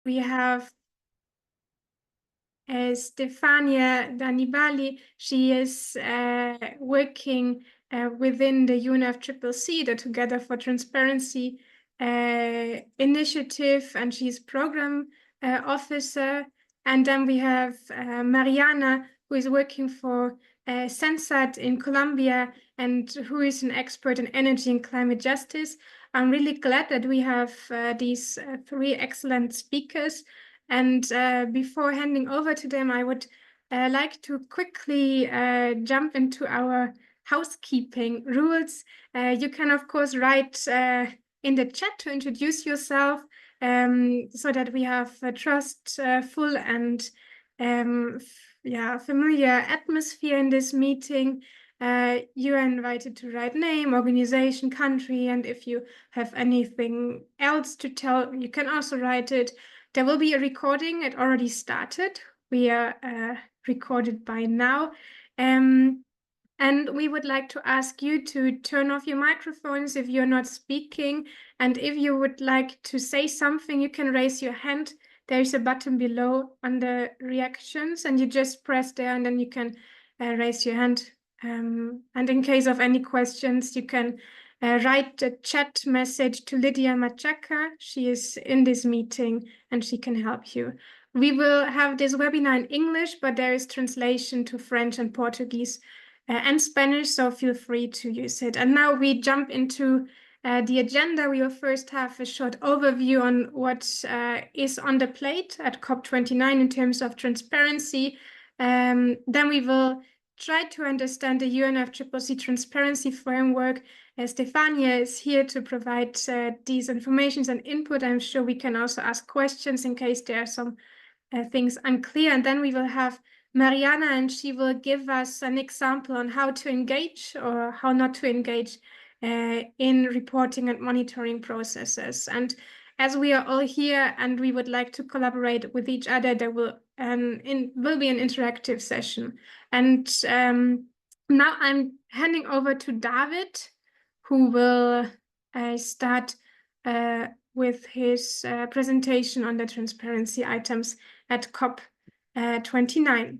we have Stefania Danibali. She is working within the UNFCCC, the Together for Transparency initiative, and she's program officer. And then we have Mariana, who is working for CANSA in Colombia and who is an expert in energy and climate justice. I'm really glad that we have these three excellent speakers. And before handing over to them, I would like to quickly jump into our housekeeping rules. You can, of course, write in the chat to introduce yourself so that we have a trustful and familiar atmosphere in this meeting. You are invited to write name, organization, country, and if you have anything else to tell, you can also write it. There will be a recording. It already started. We are recorded by now. And we would like to ask you to turn off your microphones if you're not speaking. And if you would like to say something, you can raise your hand. There's a button below on the reactions, and you just press there, and then you can raise your hand. And in case of any questions, you can write a chat message to Lydia Machaka. She is in this meeting, and she can help you. We will have this webinar in English, but there is translation to French and Portuguese and Spanish, so feel free to use it. And now we jump into the agenda. We will first have a short overview on what is on the plate at COP29 in terms of transparency. Then we will try to understand the UNFCCC transparency framework. Stefania is here to provide these informations and input. I'm sure we can also ask questions in case there are some things unclear. And then we will have Mariana, and she will give us an example on how to engage or how not to engage in reporting and monitoring processes. And as we are all here and we would like to collaborate with each other, there will be an interactive session. And now I'm handing over to David, who will start with his presentation on the transparency items at COP29.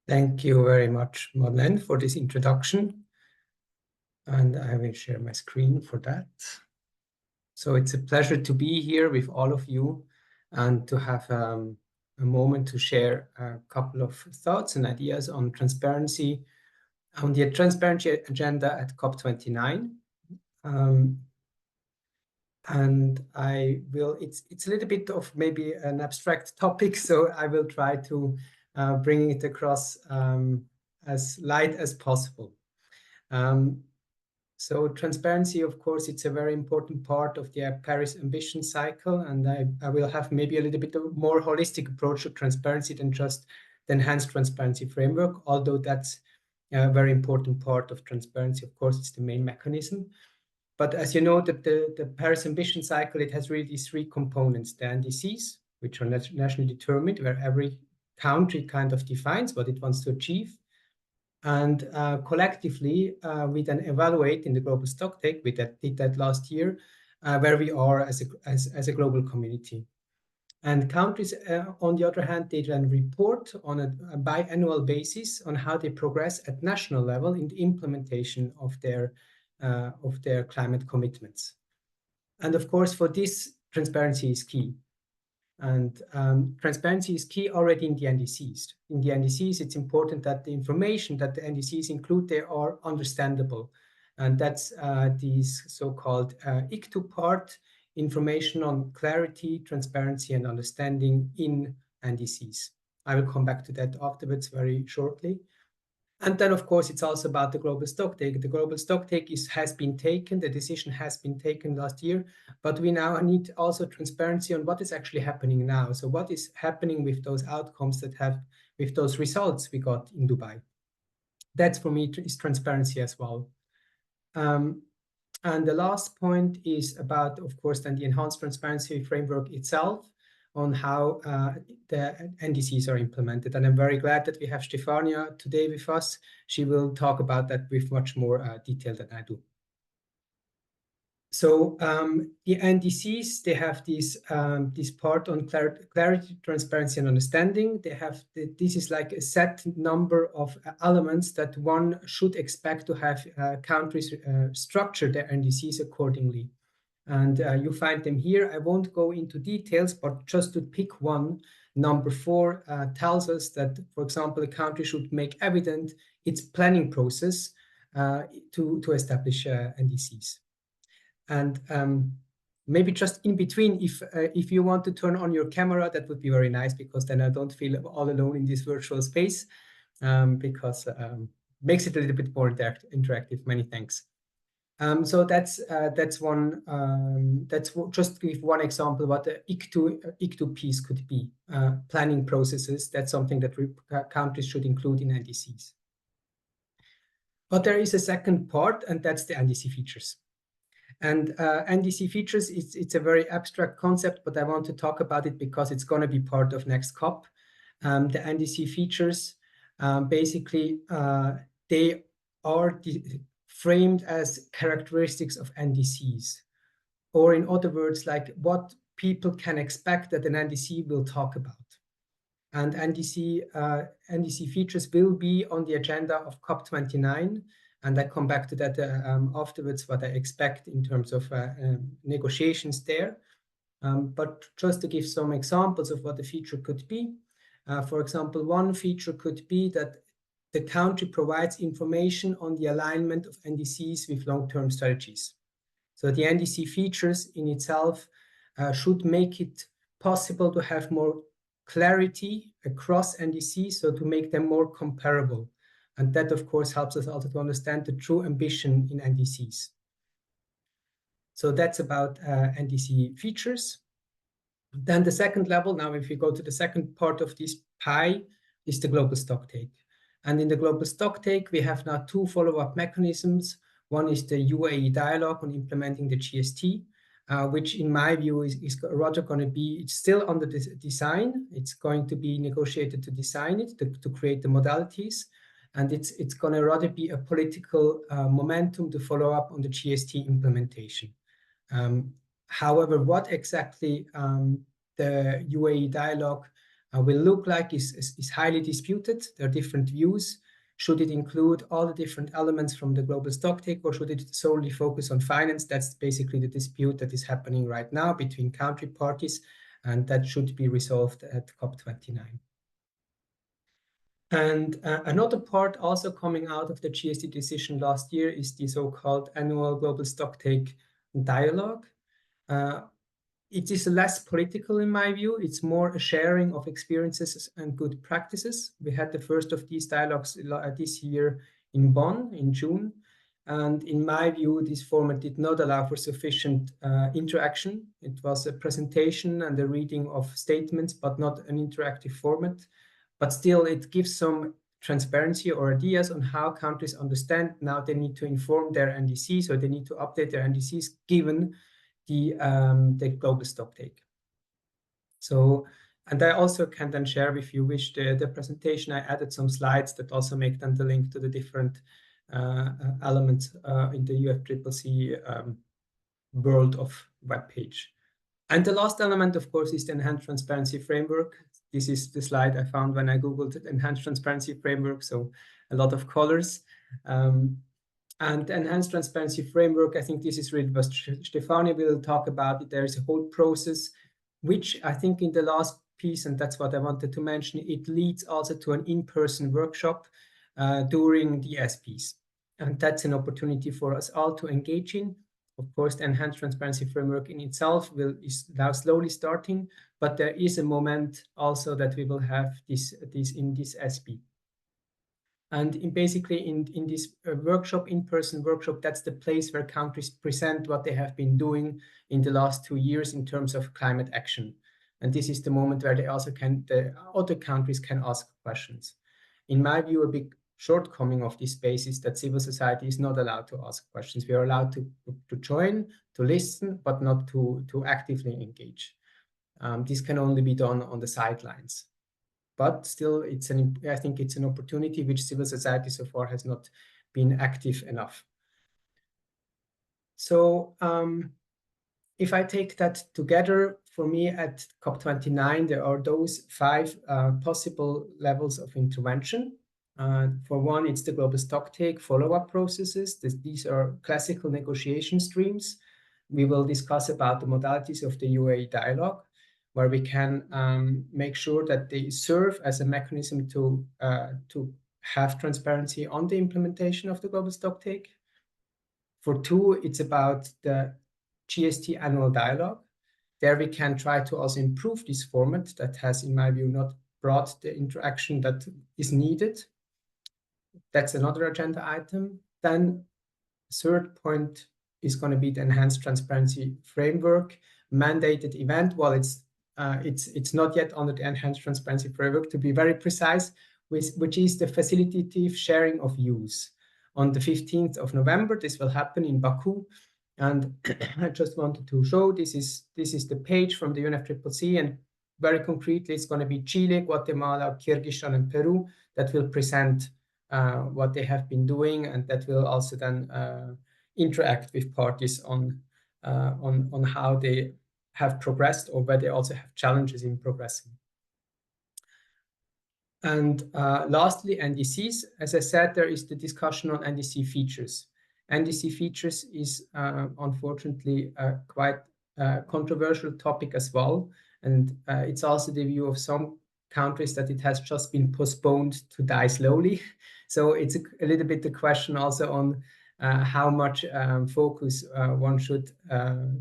Thank you very much, Madeleine, for this introduction. And I will share my screen for that. So it's a pleasure to be here with all of you and to have a moment to share a couple of thoughts and ideas on transparency, on the transparency agenda at COP29. And I will, it's a little bit of maybe an abstract topic, so I will try to bring it across as light as possible. So transparency, of course, it's a very important part of the Paris ambition cycle, and I will have maybe a little bit of more holistic approach to transparency than just the enhanced transparency framework, although that's a very important part of transparency. Of course, it's the main mechanism. But as you know, the Paris ambition cycle, it has really these three components: the NDCs, which are nationally determined, where every country kind of defines what it wants to achieve. And collectively, we then evaluate in the global stocktake, we did that last year, where we are as a global community. And countries, on the other hand, they then report on a biannual basis on how they progress at national level in the implementation of their climate commitments. And of course, for this, transparency is key. And transparency is key already in the NDCs. In the NDCs, it's important that the information that the NDCs include, they are understandable. And that's these so-called ICTU part, information on clarity, transparency, and understanding in NDCs. I will come back to that afterwards very shortly. And then, of course, it's also about the global stocktake. The global stocktake has been taken, the decision has been taken last year, but we now need also transparency on what is actually happening now. So what is happening with those outcomes with those results we got in Dubai? That's, for me, is transparency as well. And the last point is about, of course, then the enhanced transparency framework itself, on how the NDCs are implemented. And I'm very glad that we have Stefania today with us. She will talk about that with much more detail than I do. So the NDCs, they have this part on clarity, transparency, and understanding. They have this is like a set number of elements that one should expect to have countries structure their NDCs accordingly. And you find them here. I won't go into details, but just to pick one, number 4 tells us that, for example, a country should make evident its planning process to establish NDCs. And maybe just in between, if you want to turn on your camera, that would be very nice, because then I don't feel all alone in this virtual space, because makes it a little bit more interactive. Many thanks. So that's one. That's just to give one example what the ICTU piece could be. Planning processes. That's something that countries should include in NDCs. But there is a second part, and that's the NDC features. And NDC features, it's a very abstract concept, but I want to talk about it because it's going to be part of next COP. The NDC features, basically, they are framed as characteristics of NDCs, or in other words, like what people can expect that an NDC will talk about. And NDC features will be on the agenda of COP29. And I come back to that afterwards, what I expect in terms of negotiations there. But just to give some examples of what the feature could be. For example, one feature could be that the country provides information on the alignment of NDCs with long-term strategies. So the NDC features in itself should make it possible to have more clarity across NDCs, so to make them more comparable. And that, of course, helps us also to understand the true ambition in NDCs. So that's about NDC features. Then the second level, now if we go to the second part of this pie, is the global stocktake. And in the global stocktake, we have now 2 follow-up mechanisms. One is the UAE dialogue on implementing the GST, which in my view is rather going to be, it's still under design. It's going to be negotiated to design it, to create the modalities. And it's going to rather be a political momentum to follow up on the GST implementation. However, what exactly the UAE dialogue will look like is highly disputed. There are different views. Should it include all the different elements from the global stocktake, or should it solely focus on finance? That's basically the dispute that is happening right now between country parties, and that should be resolved at COP29. And another part also coming out of the GST decision last year is the so-called annual global stocktake dialogue. It is less political in my view. It's more a sharing of experiences and good practices. We had the first of these dialogues this year in Bonn in June. And in my view, this format did not allow for sufficient interaction. It was a presentation and a reading of statements, but not an interactive format. But still, it gives some transparency or ideas on how countries understand now they need to inform their NDCs, or they need to update their NDCs given the global stocktake. So, and I also can then share, if you wish, the presentation. I added some slides that also make then the link to the different elements in the UFCCC world of web page. And the last element, of course, is the Enhanced Transparency Framework. This is the slide I found when I Googled Enhanced Transparency Framework, so a lot of colors. And Enhanced Transparency Framework, I think this is really what Stefania will talk about. There is a whole process, which I think in the last piece, and that's what I wanted to mention, it leads also to an in-person workshop during the SPs. And that's an opportunity for us all to engage in. Of course, the Enhanced Transparency Framework in itself is now slowly starting, but there is a moment also that we will have this in this SP. And basically in this workshop, in-person workshop, that's the place where countries present what they have been doing in the last 2 years in terms of climate action. And this is the moment where they also the other countries can ask questions. In my view, a big shortcoming of this space is that civil society is not allowed to ask questions. We are allowed to join, to listen, but not to actively engage. This can only be done on the sidelines. But still, I think it's an opportunity which civil society so far has not been active enough. So if I take that together, for me at COP29, there are those 5 possible levels of intervention. For one, it's the global stocktake follow-up processes. These are classical negotiation streams. We will discuss about the modalities of the UAE dialogue, where we can make sure that they serve as a mechanism to have transparency on the implementation of the global stocktake. For 2, it's about the GST annual dialogue. There we can try to also improve this format that has, in my view, not brought the interaction that is needed. That's another agenda item. Then third point is going to be the enhanced transparency framework mandated event. Well, it's not yet under the enhanced transparency framework, to be very precise, which is the facilitative sharing of views. On the 15th of November, this will happen in Baku. And I just wanted to show this is the page from the UNFCCC, and very concretely, it's going to be Chile, Guatemala, Kyrgyzstan, and Peru that will present what they have been doing, and that will also then interact with parties on how they have progressed or where they also have challenges in progressing. And lastly, NDCs. As I said, there is the discussion on NDC features. NDC features is unfortunately quite a controversial topic as well. And it's also the view of some countries that it has just been postponed to die slowly. So it's a little bit the question also on how much focus one should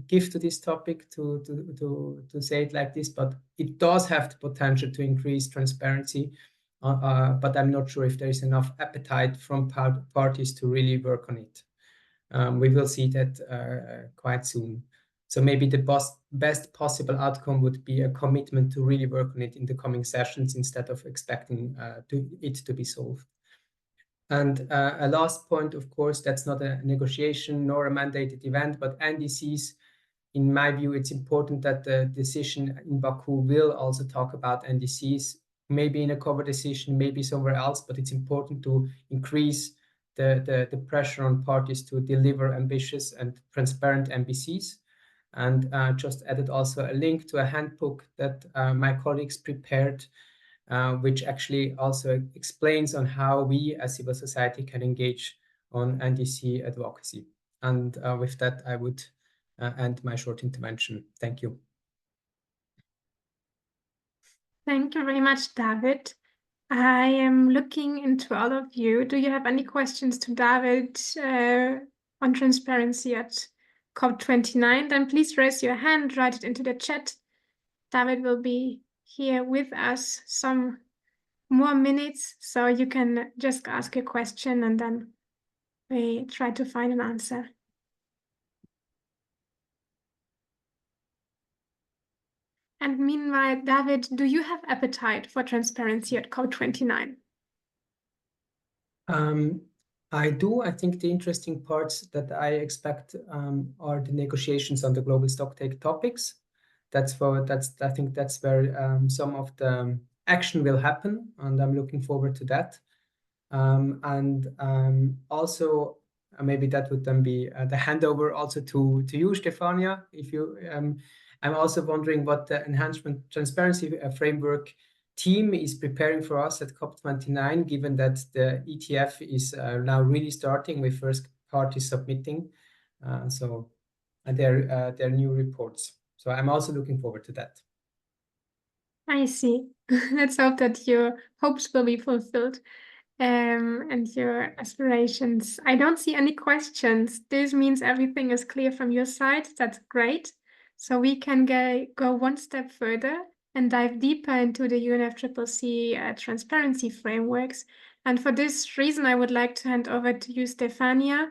give to this topic to say it like this. But it does have the potential to increase transparency. But I'm not sure if there is enough appetite from parties to really work on it. We will see that quite soon. So maybe the best possible outcome would be a commitment to really work on it in the coming sessions instead of expecting it to be solved. And a last point, of course, that's not a negotiation nor a mandated event, but NDCs, in my view, it's important that the decision in Baku will also talk about NDCs, maybe in a cover decision, maybe somewhere else, but it's important to increase the pressure on parties to deliver ambitious and transparent NDCs. And just added also a link to a handbook that my colleagues prepared, which actually also explains on how we as civil society can engage on NDC advocacy. And with that, I would end my short intervention. Thank you. Thank you very much, David. I am looking into all of you. Do you have any questions to David on transparency at COP29? Then please raise your hand, write it into the chat. David will be here with us some more minutes, so you can just ask a question and then we try to find an answer. And meanwhile, David, do you have appetite for transparency at COP29? I do. I think the interesting parts that I expect are the negotiations on the global stocktake topics. I think that's where some of the action will happen, and I'm looking forward to that. Also, maybe that would then be the handover also to you, Stefania. If you, I'm also wondering what the enhancement transparency framework team is preparing for us at COP29, given that the ETF is now really starting with first parties submitting. So their new reports. So I'm also looking forward to that. I see. Let's hope that your hopes will be fulfilled and your aspirations. I don't see any questions. This means everything is clear from your side. That's great. So we can go one step further and dive deeper into the UNFCCC transparency frameworks. And for this reason, I would like to hand over to you, Stefania.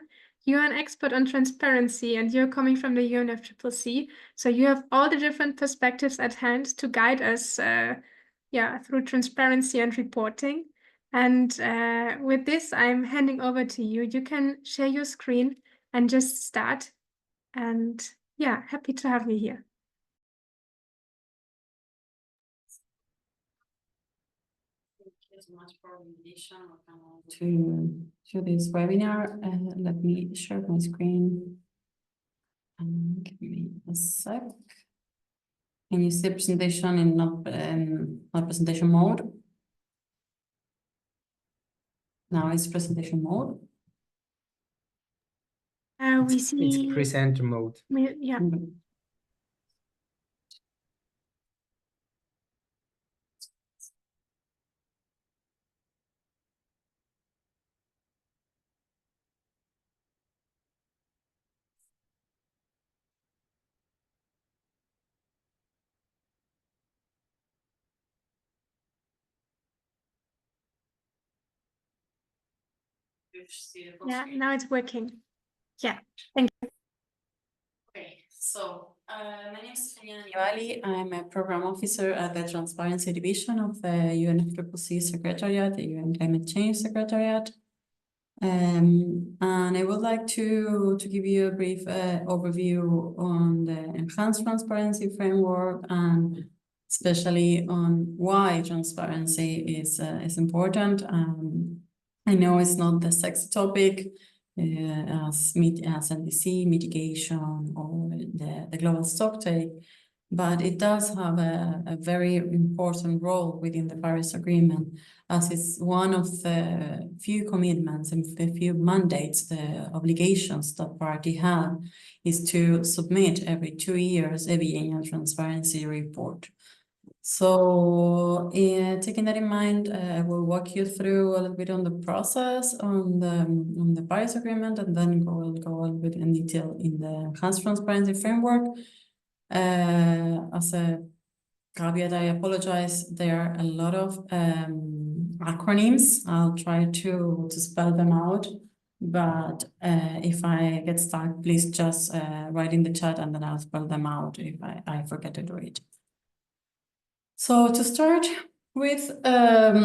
You're an expert on transparency and you're coming from the UNFCCC. So you have all the different perspectives at hand to guide us through transparency and reporting. And with this, I'm handing over to you. You can share your screen and just start. And yeah, happy to have you here. So much for the invitation to this webinar. Let me share my screen. Give me a sec. Can you see presentation in not presentation mode? Now it's presentation mode. We It's see. presenter mode. Yeah. Yeah, now it's working. Yeah, thank you. Okay, so my name is Eliana Nivali. I'm a program officer at the Transparency Division of the UNFCCC Secretariat, the UN Climate Change Secretariat. And I would like to give you a brief overview on the enhanced transparency framework and especially on why transparency is important. I know it's not the sexy topic as NDC mitigation or the global stocktake, but it does have a very important role within the Paris Agreement, as it's one of the few commitments and the few mandates, the obligations that party have is to submit every 2 years a biennial transparency report. So taking that in mind, I will walk you through a little bit on the process on the Paris Agreement, and then go a little bit in detail in the enhanced transparency framework. As a caveat, I apologize, there are a lot of acronyms. I'll try to spell them out, but if I get stuck, please just write in the chat and then I'll spell them out if I forget to do it. So to start with, I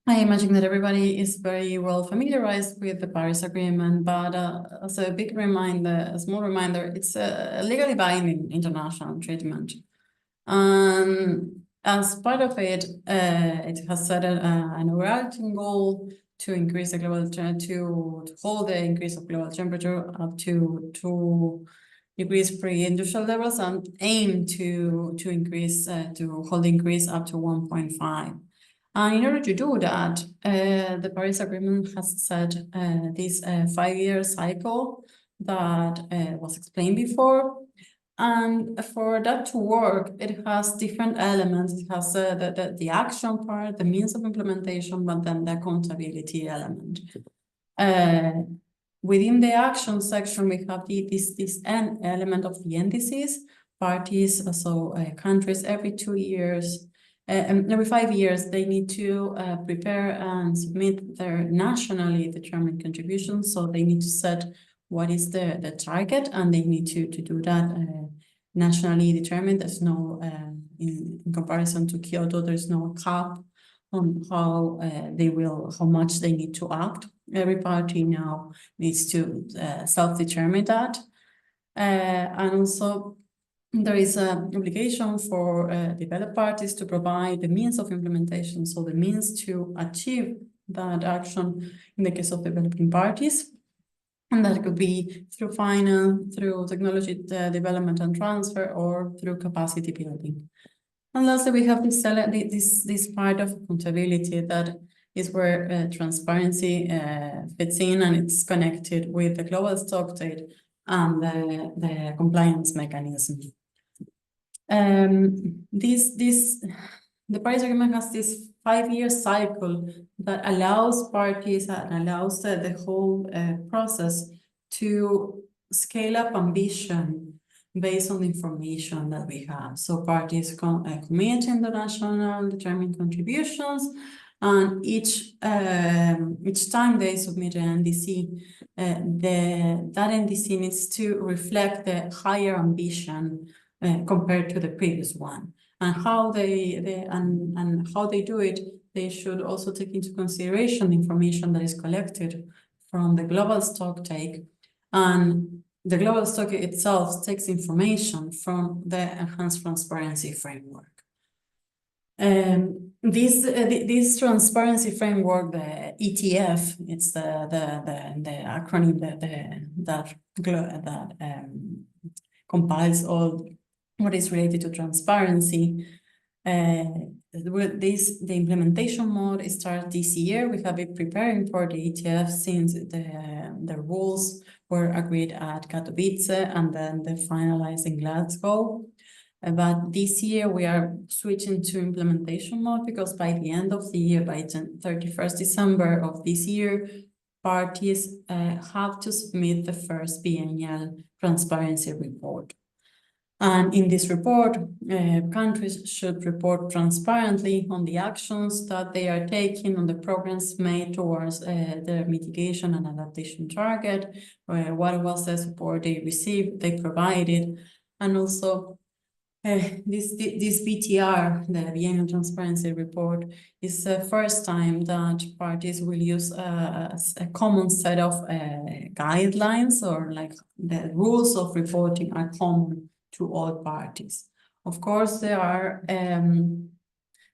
imagine that everybody is very well familiarized with the Paris Agreement, but as a big reminder, a small reminder, it's a legally binding international treatment. As part of it, it has set an overarching goal to increase the global to hold the increase of global temperature up to 2 degrees pre-industrial levels, and aim to increase to hold the increase up to 1.5. And in order to do that, the Paris Agreement has set this 5-year cycle that was explained before. And for that to work, it has different elements. It has the action part, the means of implementation, but then the accountability element. Within the action section, we have this N element of the NDCs, parties, so countries every 2 years, and every 5 years, they need to prepare and submit their nationally determined contributions. So they need to set what is the target, and they need to do that nationally determined. There's no, in comparison to Kyoto, there's no cap on how how much they need to act. Every party now needs to self-determine that. And also there is an obligation for developed parties to provide the means of implementation, so the means to achieve that action in the case of developing parties. And that could be through finance, through technology development and transfer, or through capacity building. And lastly, we have this part of accountability that is where transparency fits in, and it's connected with the global stocktake and the compliance mechanism. The Paris Agreement has this 5-year cycle that allows parties and allows the whole process to scale up ambition based on the information that we have. So parties commit in the national determined contributions, and each time they submit an NDC, that NDC needs to reflect the higher ambition compared to the previous one. And how they do it, they should also take into consideration the information that is collected from the global stocktake, and the global stocktake itself takes information from the enhanced transparency framework. This transparency framework, the ETF, it's the acronym that compiles all what is related to transparency. The implementation mode starts this year. We have been preparing for the ETF since the rules were agreed at Katowice and then they finalized in Glasgow. But this year we are switching to implementation mode because by the end of the year, by 31st December of this year, parties have to submit the first biennial transparency report. And in this report, countries should report transparently on the actions that they are taking, on the progress made towards their mitigation and adaptation target, what was the support they received, they provided, and also this BTR, the Biennial Transparency Report, is the first time that parties will use a common set of guidelines, or like the rules of reporting are common to all parties. Of course, there are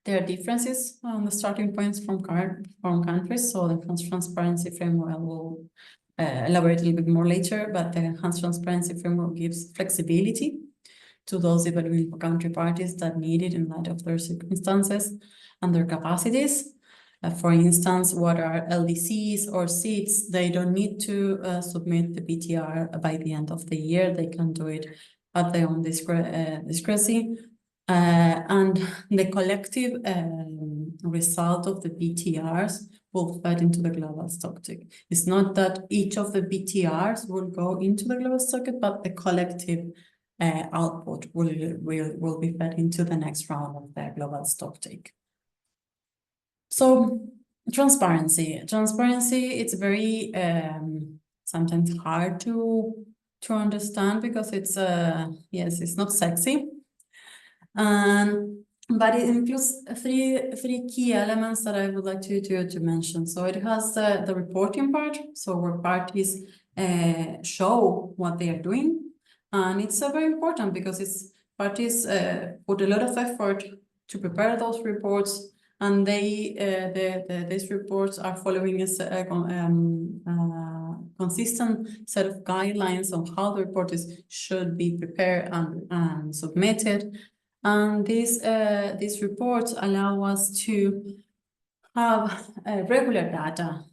differences on the starting points from countries. So the enhanced transparency framework will elaborate a little bit more later, but the enhanced transparency framework gives flexibility to those evaluating country parties that need it in light of their circumstances and their capacities. For instance, what are LDCs or CIDSE? They don't need to submit the BTR by the end of the year. They can do it at their own discretion. And the collective result of the BTRs will fed into the global stocktake. It's not that each of the BTRs will go into the global stocktake, but the collective output will be fed into the next round of the global stocktake. So transparency, it's very sometimes hard to understand because it's yes, it's not sexy, but it includes three key elements that I would like to mention. So it has the reporting part, so where parties show what they are doing. And it's very important because parties put a lot of effort to prepare those reports, and these reports are following a consistent set of guidelines on how the report should be prepared and submitted. And these reports allow us to have regular data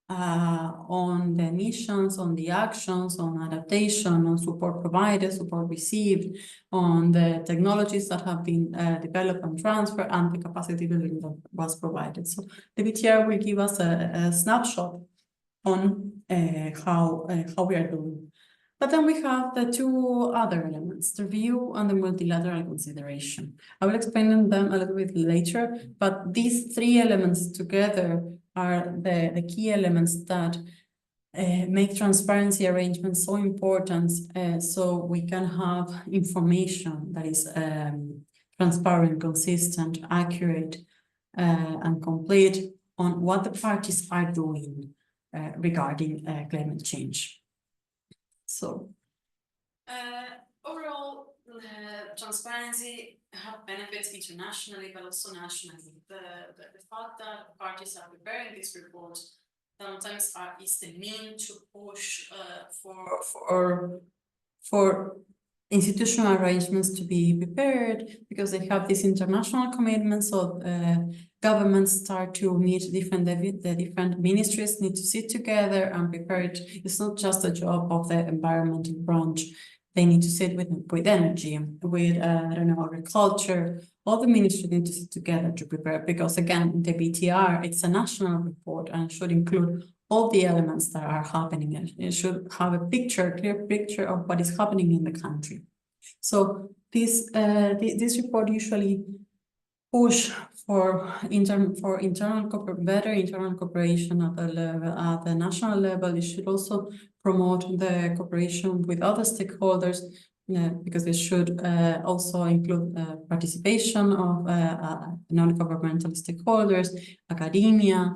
on the emissions, on the actions, on adaptation, on support provided, support received, on the technologies that have been developed and transferred, and the capacity building that was provided. So the BTR will give us a snapshot on how we are doing. But then we have the two other elements, the review and the multilateral consideration. I will explain them a little bit later, but these three elements together are the key elements that make transparency arrangements so important, so we can have information that is transparent, consistent, accurate, and complete on what the parties are doing regarding climate change. So overall, transparency have benefits internationally, but also nationally. The fact that parties are preparing these reports sometimes is the mean to push for institutional arrangements to be prepared, because they have these international commitments. So governments start to meet the different ministries need to sit together and prepare it. It's not just a job of the environmental branch. They need to sit with energy, with I don't know, agriculture. All the ministries need to sit together to prepare, because again, the BTR, it's a national report and should include all the elements that are happening. It should have a clear picture of what is happening in the country. So this report usually push for better internal cooperation at the national level. It should also promote the cooperation with other stakeholders, because it should also include participation of non-governmental stakeholders, academia,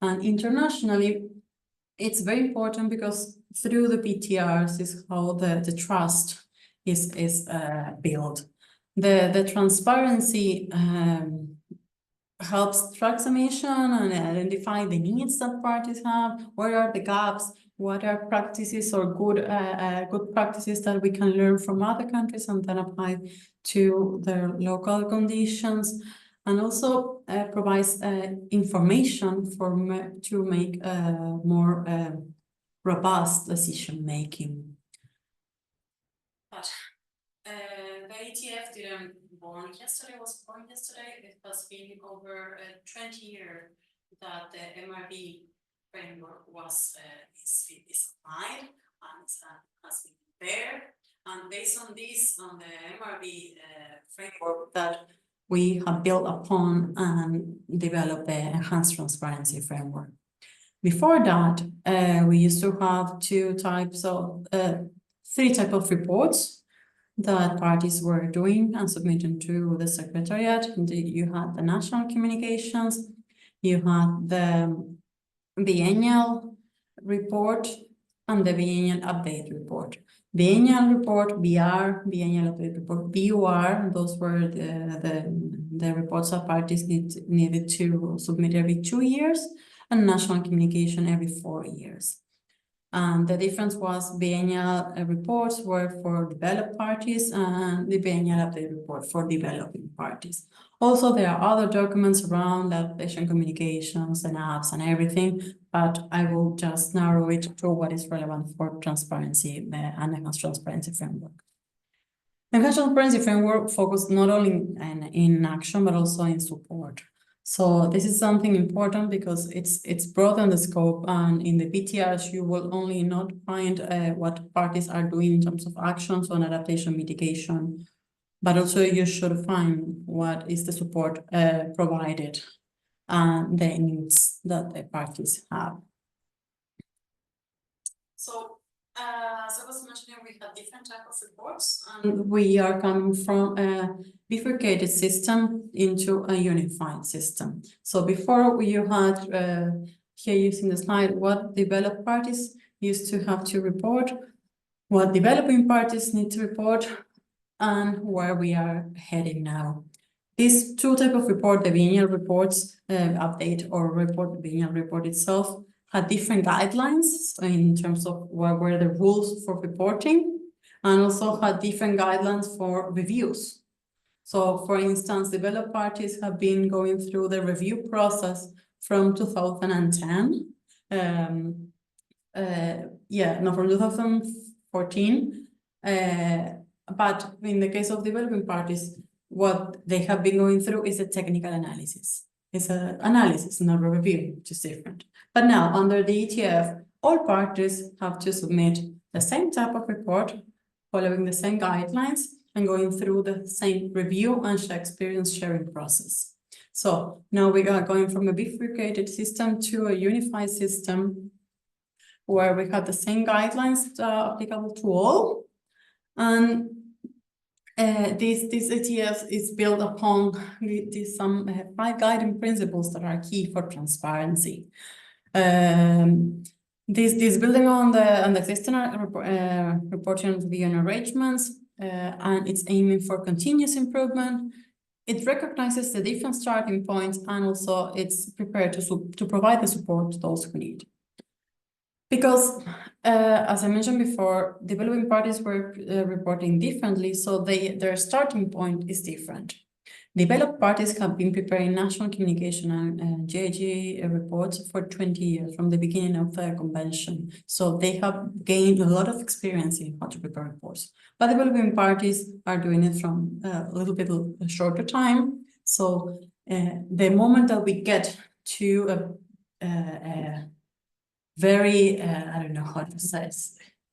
and internationally. It's very important because through the BTRs is how the trust is built. The transparency helps track emission and identify the needs that parties have. Where are the gaps? what are practices or good practices that we can learn from other countries and then apply to their local conditions, and also provides information to make more robust decision making. But the ETF didn't born yesterday, was born yesterday. It has been over 20 years that the MRB framework was is applied and has been there. And based on this, on the MRB framework that we have built upon and developed the enhanced transparency framework. Before that, we used to have three types of reports that parties were doing and submitting to the Secretariat. You had the national communications, you had the biennial report, and the biennial update report. Biennial report, BR, biennial update report, BUR, those were the reports that parties needed to submit every 2 years, and national communication every 4 years. And the difference was biennial reports were for developed parties and the biennial update report for developing parties. Also, there are other documents around adaptation communications and apps and everything, but I will just narrow it to what is relevant for transparency and enhanced transparency framework. The enhanced transparency framework focused not only in action, but also in support. So this is something important because it's broad in the scope, and in the BTRs you will only not find what parties are doing in terms of actions on adaptation mitigation, but also you should find what is the support provided and the needs that the parties have. So as I was mentioning, we have different types of reports, and we are coming from a bifurcated system into a unified system. So before you had here using the slide what developed parties used to have to report, what developing parties need to report, and where we are heading now. These two types of report, the biennial reports, update or report, the biennial report itself, had different guidelines in terms of what were the rules for reporting, and also had different guidelines for reviews. So, for instance, developed parties have been going through the review process from 2010. From 2014. But in the case of developing parties, what they have been going through is a technical analysis. It's an analysis, not a review, which is different. But now, under the ETF, all parties have to submit the same type of report, following the same guidelines, and going through the same review and experience sharing process. So now we are going from a bifurcated system to a unified system where we have the same guidelines applicable to all. And this ETF is built upon some 5 guiding principles that are key for transparency. This building on the existing reporting review and arrangements, and it's aiming for continuous improvement. It recognizes the different starting points, and also it's prepared to provide the support to those who need. Because, as I mentioned before, developing parties were reporting differently, so their starting point is different. Developed parties have been preparing national communication and GIG reports for 20 years from the beginning of the convention. So they have gained a lot of experience in how to prepare reports. But developing parties are doing it from a little bit shorter time. So the moment that we get to a very, I don't know how to say it,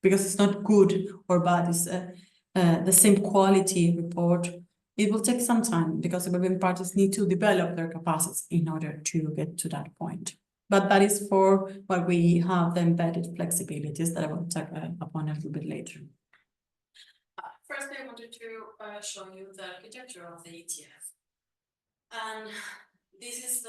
because it's not good or bad, it's the same quality report. It will take some time because the developing parties need to develop their capacities in order to get to that point. But that is for what we have the embedded flexibilities that I will talk upon a little bit later. First, I wanted to show you the architecture of the ETF. And this is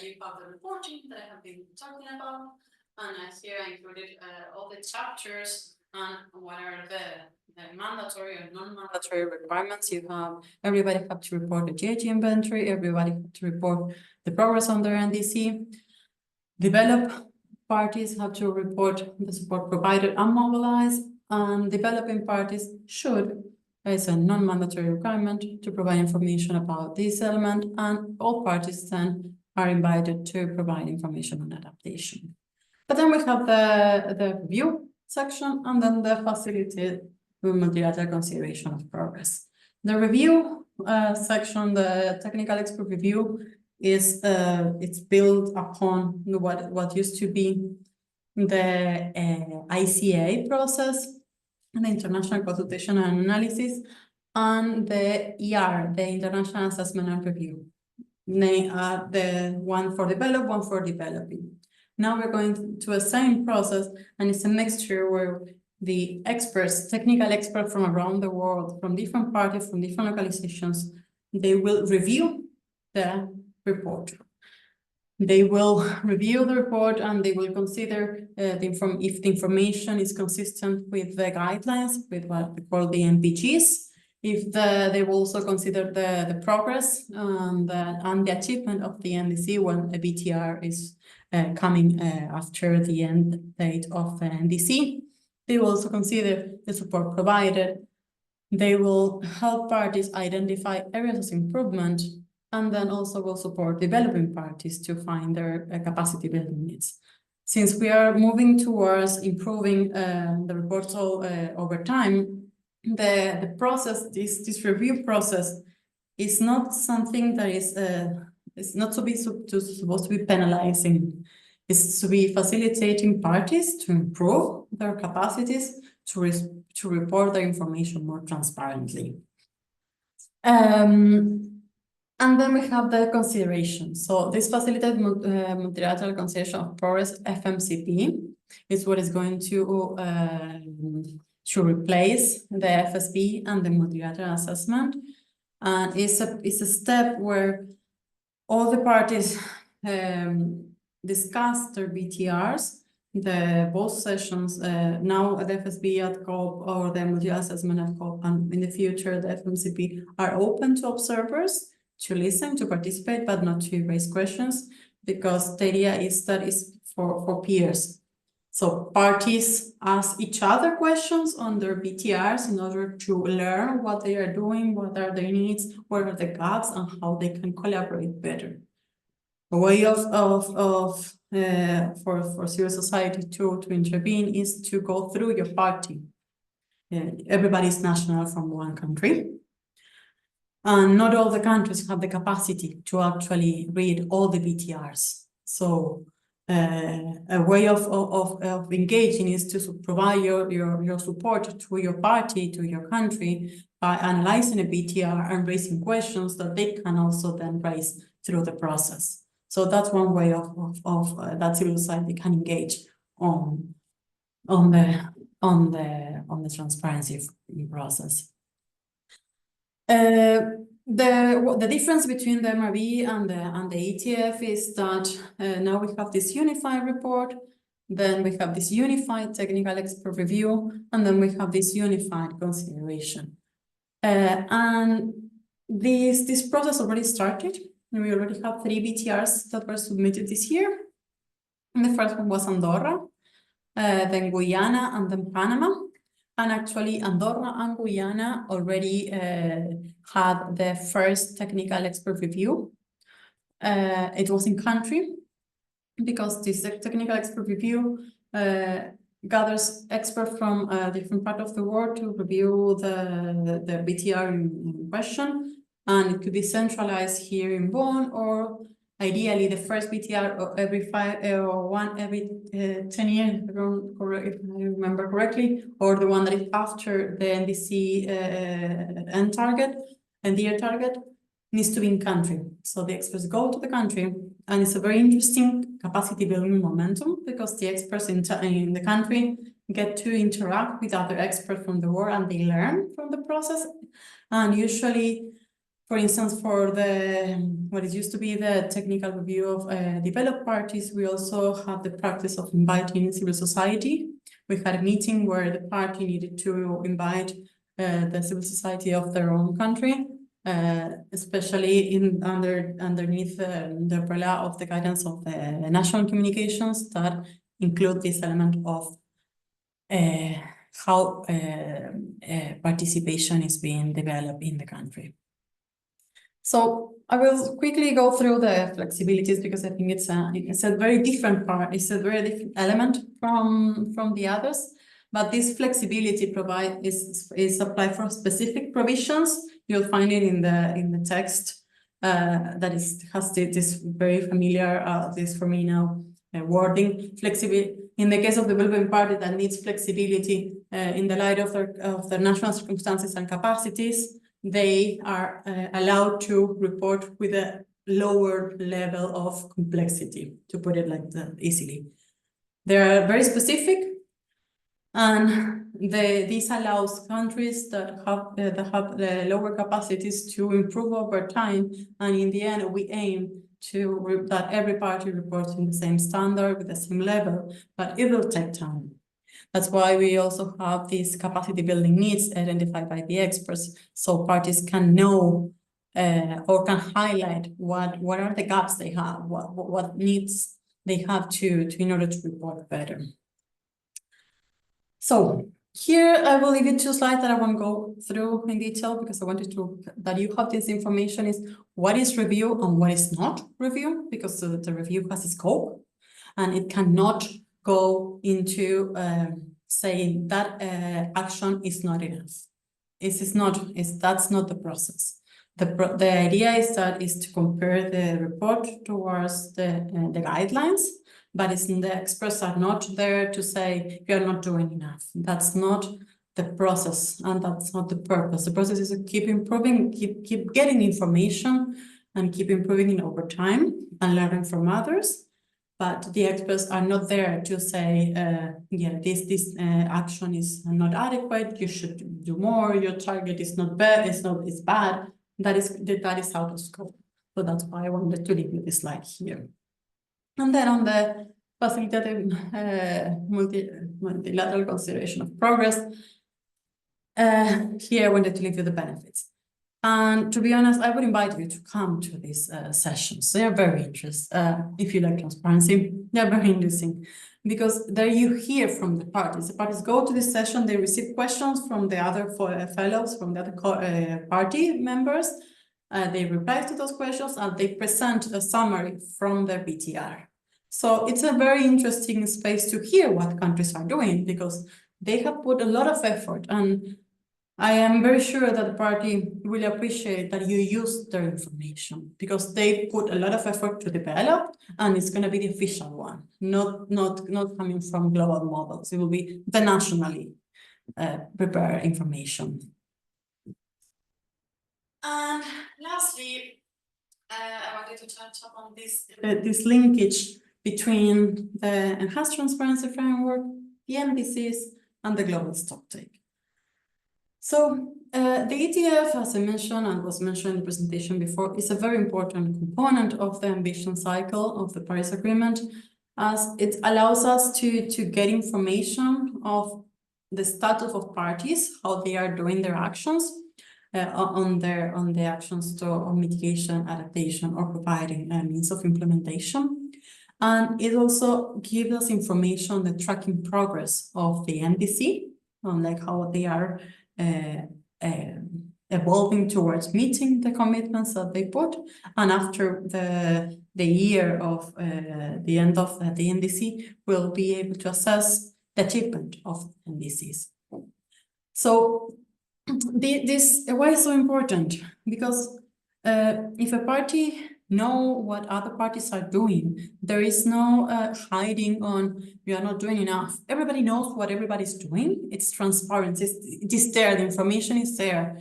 you have the reporting that I have been talking about. And here I included all the chapters and what are the mandatory or non-mandatory requirements you have. Everybody have to report the GIG inventory, everybody have to report the progress on their NDC, develop parties have to report the support provided and mobilized, and developing parties should, as a non-mandatory requirement, to provide information about this element, and all parties then are invited to provide information on adaptation. But then we have the review section, and then the facilitated multilateral consideration of progress. The review section, the technical expert review, is it's built upon what used to be the ICA process, the International Consultation and Analysis, and the ER, the International Assessment and Review. They are the one for develop, one for developing. Now we're going to a same process, and it's a mixture where the experts, technical experts from around the world, from different parties, from different localizations, they will review the report. They will review the report, and they will consider if the information is consistent with the guidelines, with what we call the MPGs. They will also consider the progress and the achievement of the NDC when a BTR is coming after the end date of the NDC. They will also consider the support provided. They will help parties identify areas of improvement, and then also will support developing parties to find their capacity building needs. Since we are moving towards improving the reports over time, the process, this review process, is not something that is it's not supposed to be penalizing. It's to be facilitating parties to improve their capacities to report their information more transparently. And then we have the consideration. So this facilitated multilateral consideration of progress, FMCP, is what is going to replace the FSP and the multilateral assessment. And it's a step where all the parties discuss their BTRs, both sessions, now the FSB at COP or the multilateral assessment at COP, and in the future the FMCP are open to observers, to listen, to participate, but not to raise questions, because the idea is that it's for peers. So parties ask each other questions on their BTRs in order to learn what they are doing, what are their needs, what are the gaps, and how they can collaborate better. A way for civil society to intervene is to go through your party. Everybody's national from one country. And not all the countries have the capacity to actually read all the BTRs. So a way of engaging is to provide your support to your party, to your country, by analyzing a BTR and raising questions that they can also then raise through the process. So that's one way of that civil society can engage on the transparency process. The difference between the MRV and the ETF is that now we have this unified report, then we have this unified technical expert review, and then we have this unified consideration. And this process already started. We already have 3 BTRs that were submitted this year. And the first one was Andorra, then Guyana, and then Panama. And actually, Andorra and Guyana already had the first technical expert review. It was in country, because this technical expert review gathers experts from different parts of the world to review the BTR in question. And it could be centralized here in Bonn, or ideally the first BTR every 10 years, if I remember correctly, or the one that is after the NDC end target, and the year target, needs to be in country. So the experts go to the country, and it's a very interesting capacity building momentum, because the experts in the country get to interact with other experts from the world, and they learn from the process. And usually, for instance, for what it used to be the technical review of developed parties, we also have the practice of inviting civil society. We had a meeting where the party needed to invite the civil society of their own country, especially underneath the umbrella of the guidance of the national communications that include this element of how participation is being developed in the country. So I will quickly go through the flexibilities because I think it's a very different part. It's a very different element from the others. But this flexibility is applied for specific provisions. You'll find it in the text that has this very familiar, this for me now, wording. Flexibility in the case of the developing party that needs flexibility in the light of their national circumstances and capacities. They are allowed to report with a lower level of complexity, to put it like that easily. They are very specific, and this allows countries that have the lower capacities to improve over time. And in the end, we aim to that every party reports in the same standard with the same level, but it will take time. That's why we also have these capacity building needs identified by the experts, so parties can know or can highlight what are the gaps they have, what needs they have to in order to report better. So here I will leave it 2 slides that I won't go through in detail because I wanted that you have this information is what is review and what is not review, because the review has a scope and it cannot go into saying that action is not enough. That's not the process. The idea is to compare the report towards the guidelines, but the experts are not there to say you're not doing enough. That's not the process, and that's not the purpose. The process is to keep improving, keep getting information, and keep improving it over time and learning from others. But the experts are not there to say, yeah, this action is not adequate. You should do more. Your target is not bad. It's bad. That is out of scope. So that's why I wanted to leave you this slide here. And then on the facilitated multilateral consideration of progress, here I wanted to leave you the benefits. And to be honest, I would invite you to come to these sessions. They are very interesting. If you like transparency, they're very interesting because there you hear from the parties. The parties go to this session, they receive questions from the other fellows, from the other party members. They reply to those questions and they present a summary from their BTR. So it's a very interesting space to hear what countries are doing because they have put a lot of effort, and I am very sure that the party will appreciate that you use their information because they put a lot of effort to develop, and it's going to be the official one, not coming from global models. It will be the nationally prepared information. And lastly, I wanted to touch upon this linkage between the Enhanced Transparency Framework, the NDCs, and the global stocktake. So the ETF, as I mentioned and was mentioned in the presentation before, is a very important component of the ambition cycle of the Paris Agreement, as it allows us to get information of the status of parties, how they are doing their actions on the actions on mitigation, adaptation, or providing means of implementation. And it also gives us information on the tracking progress of the NDC, on like how they are evolving towards meeting the commitments that they put, and after the year of the end of the NDC, we'll be able to assess the achievement of NDCs. So this why is so important? Because if a party know what other parties are doing, there is no hiding on we are not doing enough. Everybody knows what everybody's doing. It's transparent. It is there. The information is there.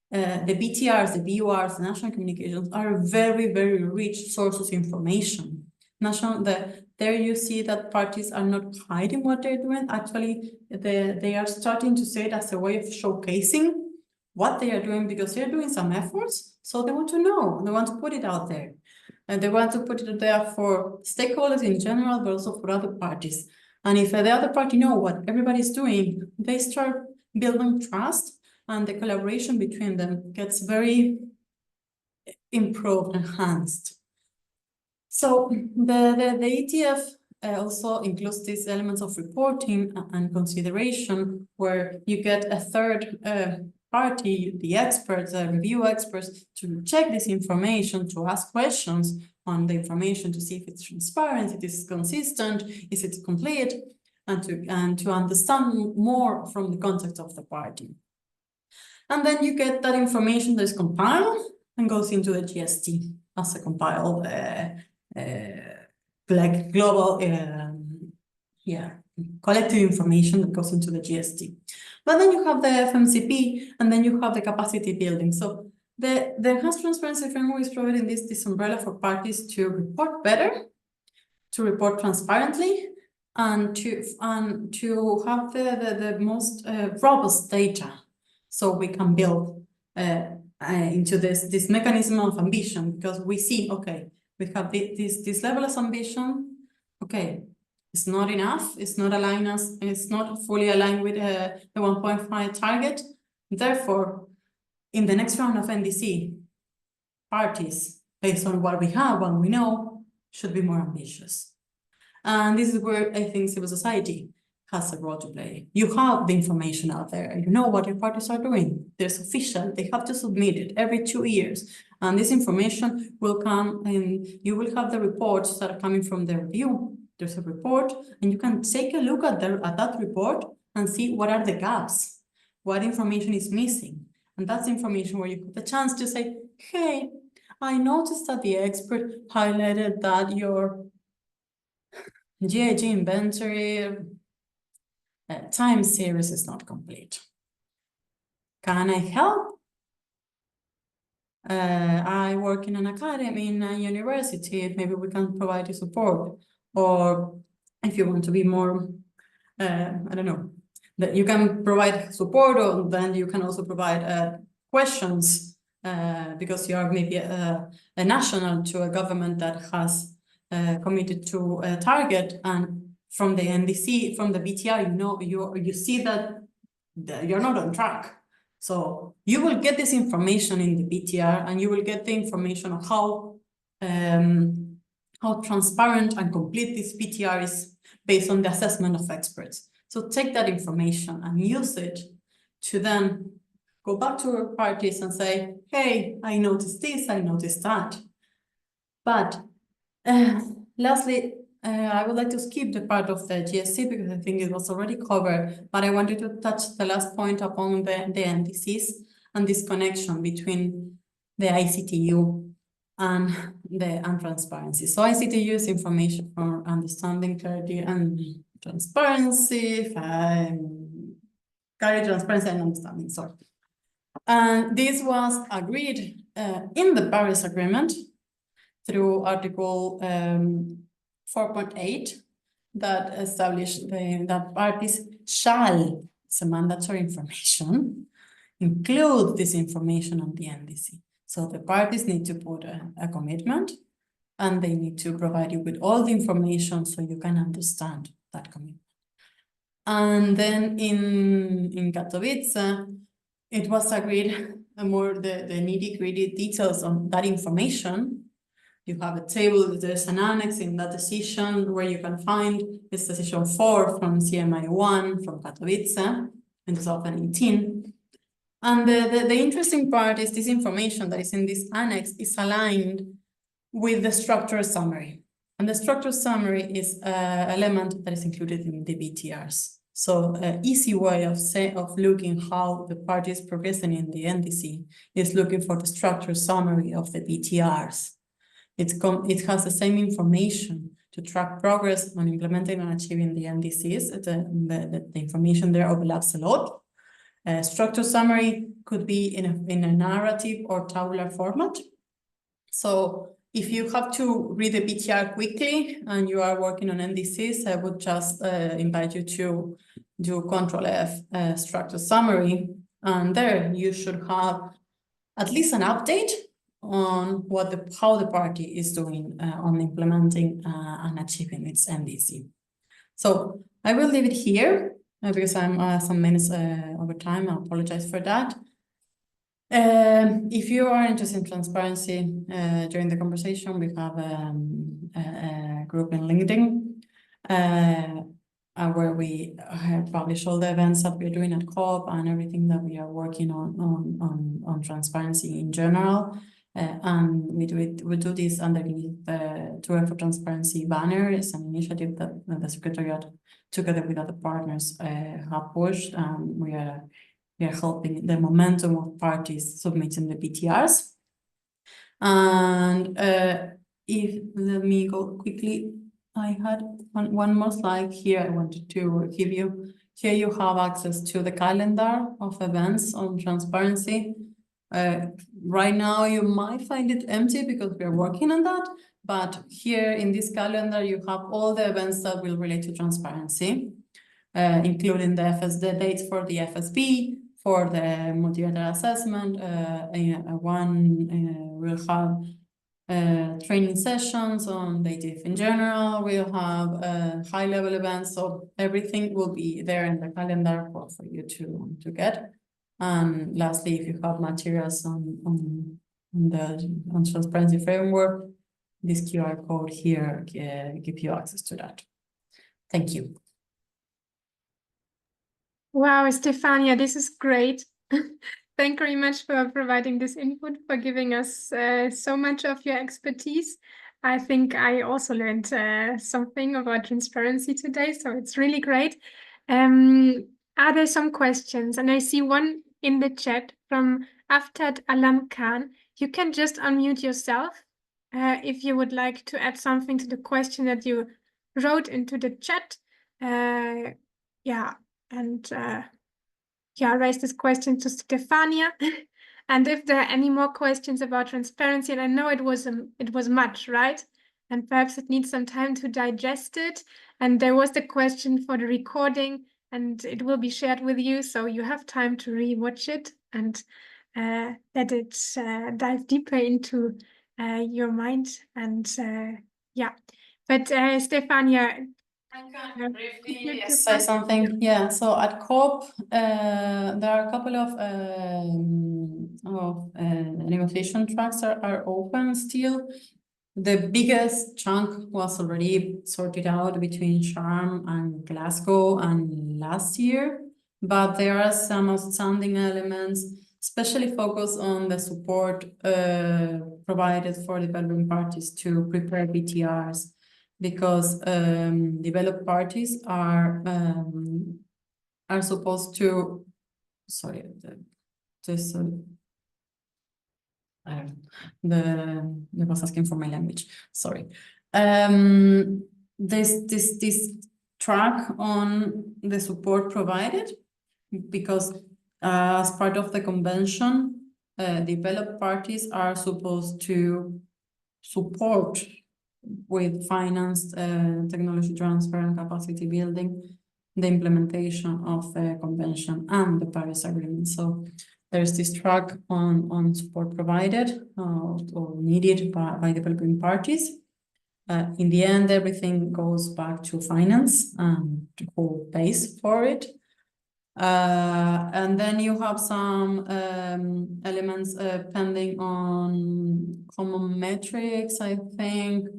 The BTRs, the BURs, the national communications are very, very rich sources of information. There you see that parties are not hiding what they're doing. Actually, they are starting to say it as a way of showcasing what they are doing because they're doing some efforts. So they want to know, they want to put it out there. And they want to put it there for stakeholders in general, but also for other parties. And if the other party know what everybody's doing, they start building trust, and the collaboration between them gets very improved, enhanced. So the ETF also includes these elements of reporting and consideration, where you get a third party, the experts, review experts, to check this information, to ask questions on the information to see if it's transparent, if it's consistent, is it complete, and to understand more from the context of the party. And then you get that information that is compiled and goes into the GST as a compiled like global collective information that goes into the GST. But then you have the FMCP, and then you have the capacity building. So the enhanced transparency framework is providing this umbrella for parties to report better, to report transparently, and to have the most robust data, so we can build into this mechanism of ambition, because we see, okay, we have this level of ambition, okay, it's not enough, it's not fully aligned with the 1.5 target. Therefore, in the next round of NDC, parties, based on what we have, what we know, should be more ambitious. And this is where I think civil society has a role to play. You have the information out there, you know what your parties are doing. There's official, they have to submit it every 2 years. And this information will come, and you will have the reports that are coming from the review. There's a report, and you can take a look at that report and see what are the gaps, what information is missing. And that's information where you get the chance to say, hey, I noticed that the expert highlighted that your GIG inventory time series is not complete. Can I help? I work in an academy, in a university, maybe we can provide you support. Or if you want to be more, I don't know, that you can provide support, or then you can also provide questions, because you are maybe a national to a government that has committed to a target, and from the NDC, from the BTR, you see that you're not on track. So you will get this information in the BTR, and you will get the information of how transparent and complete this BTR is based on the assessment of experts. So take that information and use it to then go back to our parties and say, hey, I noticed this, I noticed that. But lastly, I would like to skip the part of the GSC because I think it was already covered, but I wanted to touch the last point upon the NDCs and this connection between the ICTU and transparency. So ICTU is information for understanding, clarity, and transparency, clarity, transparency, and understanding, sorry. And this was agreed in the Paris Agreement through Article 4.8 that established that parties shall, it's a mandatory information, include this information on the NDC. So the parties need to put a commitment, and they need to provide you with all the information so you can understand that commitment. And then in Katowice, it was agreed more the nitty-gritty details on that information. You have a table, there's an annex in that decision where you can find this decision 4 from CMI 1 from Katowice in 2018. And the interesting part is this information that is in this annex is aligned with the structural summary. And the structural summary is an element that is included in the BTRs. So an easy way of looking how the party is progressing in the NDC is looking for the structural summary of the BTRs. It has the same information to track progress on implementing and achieving the NDCs. The information there overlaps a lot. Structure summary could be in a narrative or tabular format. So if you have to read the BTR quickly and you are working on NDCs, I would just invite you to do Ctrl+F structure summary. And there you should have at least an update on how the party is doing on implementing and achieving its NDC. So I will leave it here because I'm some minutes over time. I apologize for that. If you are interested in transparency during the conversation, we have a group in LinkedIn. where we publish all the events that we're doing at COP and everything that we are working on transparency in general. And we do this underneath the Tour for Transparency banner. It's an initiative that the Secretariat, together with other partners, have pushed. We are helping the momentum of parties submitting the BTRs. And let me go quickly. I had one more slide here I wanted to give you. Here you have access to the calendar of events on transparency. Right now you might find it empty because we're working on that, but here in this calendar you have all the events that will relate to transparency, including the dates for the FSB, for the multi-data assessment. We'll have training sessions on data in general. We'll have high-level events, so everything will be there in the calendar for you to get. And lastly, if you have materials on transparency framework, this QR code here give you access to that. Thank you. Wow, Stefania, this is great. Thank you very much for providing this input, for giving us so much of your expertise. I think I also learned something about transparency today, so it's really great. Are there some questions? And I see one in the chat from Aftad Alam Khan. You can just unmute yourself if you would like to add something to the question that you wrote into the chat. Raise this question to Stefania. And if there are any more questions about transparency, and I know it was much, right? And perhaps it needs some time to digest it. And there was the question for the recording, and it will be shared with you, so you have time to re-watch it and let it dive deeper into your mind. And but Stefania, I can briefly say something. Yeah, so at COP, there are a couple of negotiation tracks are open still. The biggest chunk was already sorted out between Sharm and Glasgow and last year, but there are some outstanding elements, especially focused on the support provided for developing parties to prepare BTRs. Because developed parties are supposed to, sorry, I was asking for my language. Sorry. This track on the support provided, because as part of the convention, developed parties are supposed to support with financed technology transfer and capacity building, the implementation of the convention and the Paris Agreement. So there's this track on support provided or needed by developing parties. In the end, everything goes back to finance and who pays for it. And then you have some elements pending on common metrics, I think,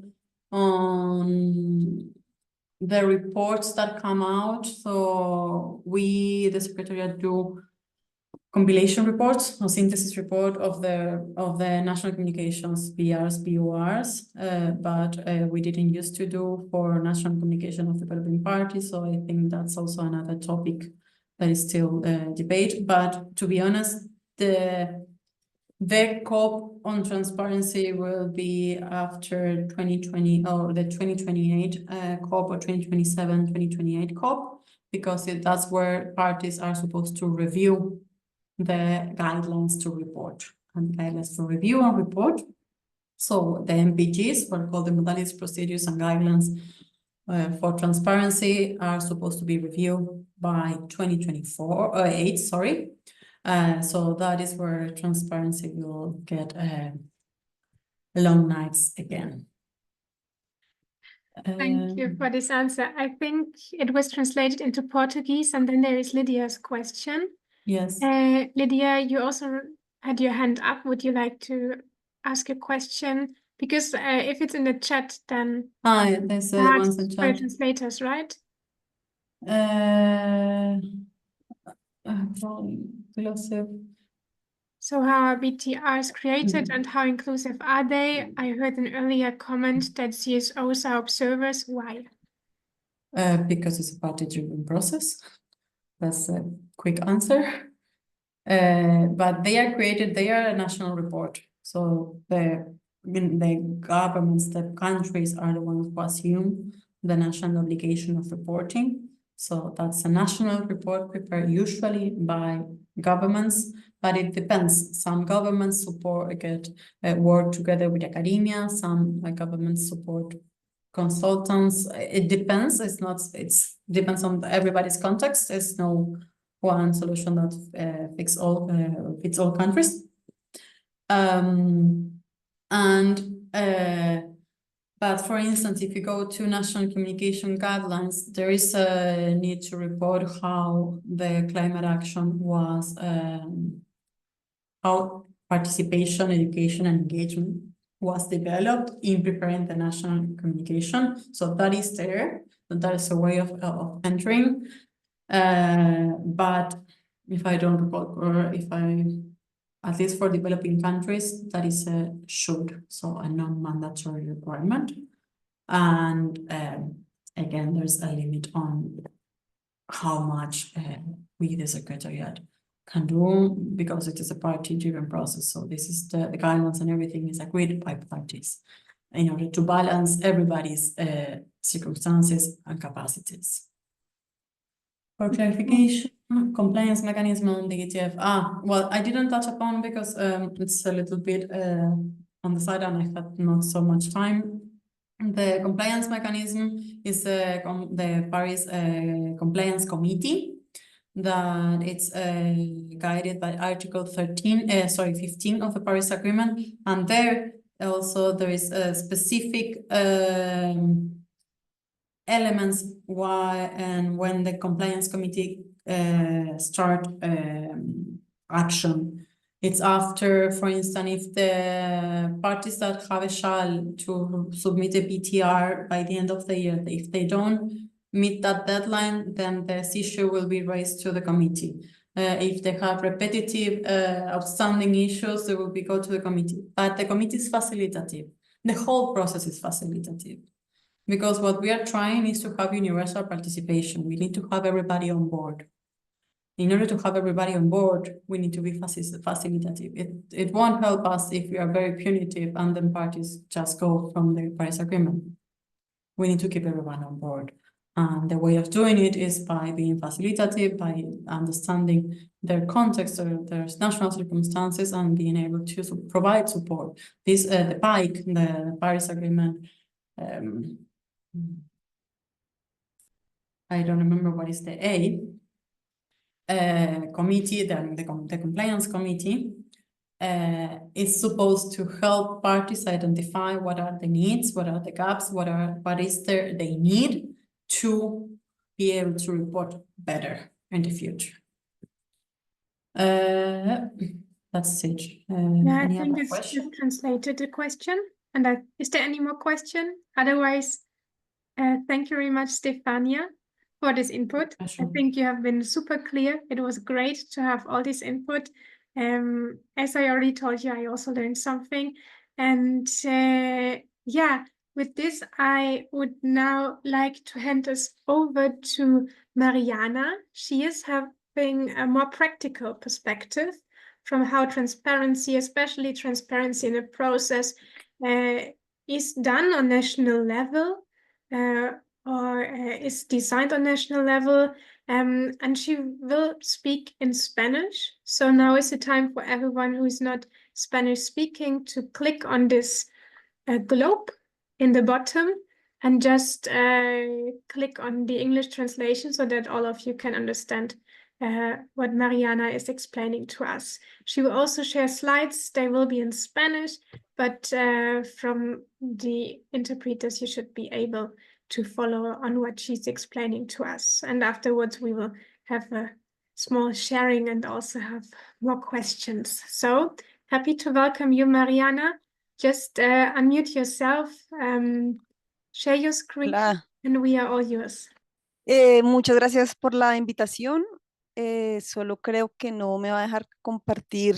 on the reports that come out. So we, the Secretariat, do compilation reports or synthesis report of the national communications BRs, BURs, but we didn't used to do for national communication of developing parties. So I think that's also another topic that is still debate. But to be honest, the COP on transparency will be after 2020 or the 2028 COP or 2027, 2028 COP, because that's where parties are supposed to review the guidelines to report and guidelines for review and report. So the MPGs, what are called the modalities, procedures, and guidelines for transparency, are supposed to be reviewed by 2024, sorry. So that is where transparency will get long nights again. Thank you for this answer. I think it was translated into Portuguese, and then there is Lydia's question. Yes. Lydia, you also had your hand up. Would you like to ask a question Because if it's in the chat, then Yeah, there's the ones in chat. translators, right? Inclusive. So how are BTRs created and how inclusive are they? I heard an earlier comment that CSOs are observers. Why? Because it's a party-driven process. That's a quick answer. But they are created, they are a national report. So the governments, the countries are the ones who assume the national obligation of reporting. So that's a national report prepared usually by governments, but it depends. Some governments work together with academia, some governments support consultants. It depends. It's depends on everybody's context. There's no one solution that fits all countries. But for instance, if you go to national communication guidelines, there is a need to report how the climate action was, how participation, education, and engagement was developed in preparing the national communication. So that is there. That is a way of entering. But if I don't recall, or if I, at least for developing countries, that is a should, so a non-mandatory requirement. And again, there's a limit on how much we, the Secretariat, can do, because it is a party-driven process. So this is the guidelines and everything is agreed by parties in order to balance everybody's circumstances and capacities. For clarification, compliance mechanism on the ETF. Well, I didn't touch upon because it's a little bit on the side and I had not so much time. The compliance mechanism is the Paris Compliance Committee that it's guided by Article 15 of the Paris Agreement, and there also there is a specific elements why and when the compliance committee start action. It's after, for instance, if the parties that have a shall to submit a BTR by the end of the year, if they don't meet that deadline, then this issue will be raised to the committee. If they have repetitive outstanding issues, they will go to the committee. But the committee is facilitative. The whole process is facilitative. Because what we are trying is to have universal participation. We need to have everybody on board. In order to have everybody on board, we need to be facilitative. It won't help us if we are very punitive and then parties just go from the Paris Agreement. We need to keep everyone on board. And the way of doing it is by being facilitative, by understanding their context or their national circumstances and being able to provide support. This, the PIC, the Paris Agreement, I don't remember what is the A, committee, the compliance committee, is supposed to help parties identify what are the needs, what are the gaps, what is there they need to be able to report better in the future. That's it. Yeah, I any think other it's question? just translated the question. And is there any more question? Otherwise, thank you very much, Stefania, for this input. I think you have been super clear. It was great to have all this input. As I already told you, I also learned something. And yeah, with this, I would now like to hand us over to Mariana. She is having a more practical perspective from how transparency, especially transparency in a process, is done on national level. Or is designed on national level, and she will speak in Spanish. So now is the time for everyone who is not Spanish speaking to click on this globe in the bottom and just click on the English translation so that all of you can understand what Mariana is explaining to us. She will also share slides. They will be in Spanish, but from the interpreters, you should be able to follow on what she's explaining to us. And afterwards, we will have a small sharing and also have more questions. So happy to welcome you, Mariana. just unmute yourself, share your screen, Hola. and we are all yours. Muchas gracias por la invitación. Solo creo que no me va a dejar compartir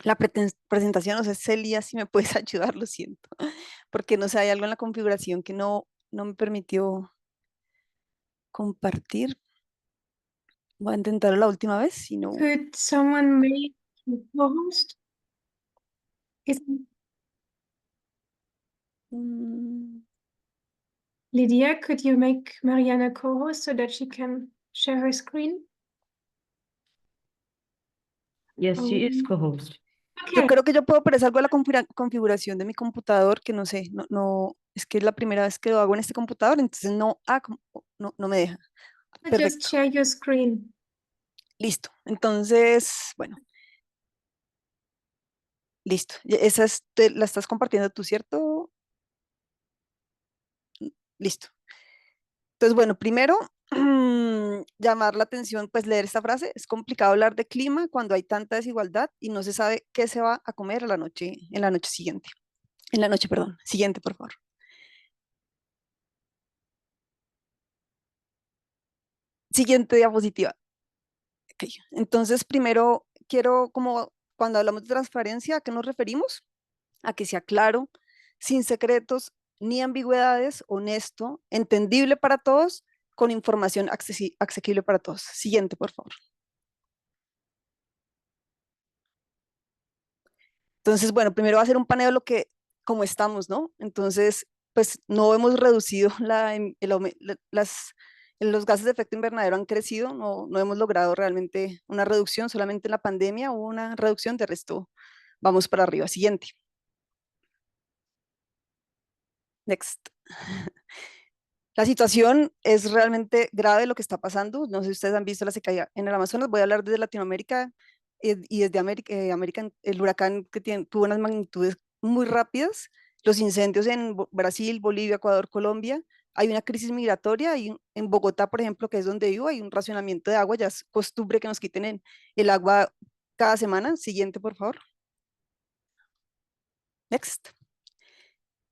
la presentación. No sé, Celia, si me puedes ayudar, lo siento. Porque no sé, hay algo en la configuración que no me permitió compartir. Voy a intentarlo la última vez, si no. Could someone make you co-host? Lydia, could you make Mariana co-host so that she can share her screen? Yes, she is co-host. Yo Okay, creo que yo puedo, pero es algo de la configuración de mi computador que no sé, es que es la primera vez que lo hago en este computador, entonces no me deja. just Perfecto, share your screen. listo. Entonces, bueno, listo. Esa la estás compartiendo tú, ¿cierto? Listo. Entonces, bueno, primero, llamar la atención, pues leer esta frase. Es complicado hablar de clima cuando hay tanta desigualdad y no se sabe qué se va a comer en la noche siguiente. En la noche, perdón. Siguiente, por favor. Siguiente diapositiva. Ok. Entonces, primero quiero, como cuando hablamos de transparencia, ¿a qué nos referimos? A que sea claro, sin secretos ni ambigüedades, honesto, entendible para todos, con información asequible para todos. Siguiente, por favor. Entonces, bueno, primero va a ser un paneo de lo que, como estamos, ¿no? Entonces, pues no hemos reducido los gases de efecto invernadero han crecido, no hemos logrado realmente una reducción, solamente en la pandemia hubo una reducción, de resto vamos para arriba. Siguiente. Next. La situación es realmente grave lo que está pasando. No sé si ustedes han visto la sequía en el Amazonas. Voy a hablar desde Latinoamérica y desde América, el huracán que tuvo unas magnitudes muy rápidas. Los incendios en Brasil, Bolivia, Ecuador, Colombia. Hay una crisis migratoria. En Bogotá, por ejemplo, que es donde vivo, hay un racionamiento de agua. Ya es costumbre que nos quiten el agua cada semana. Siguiente, por favor. Next.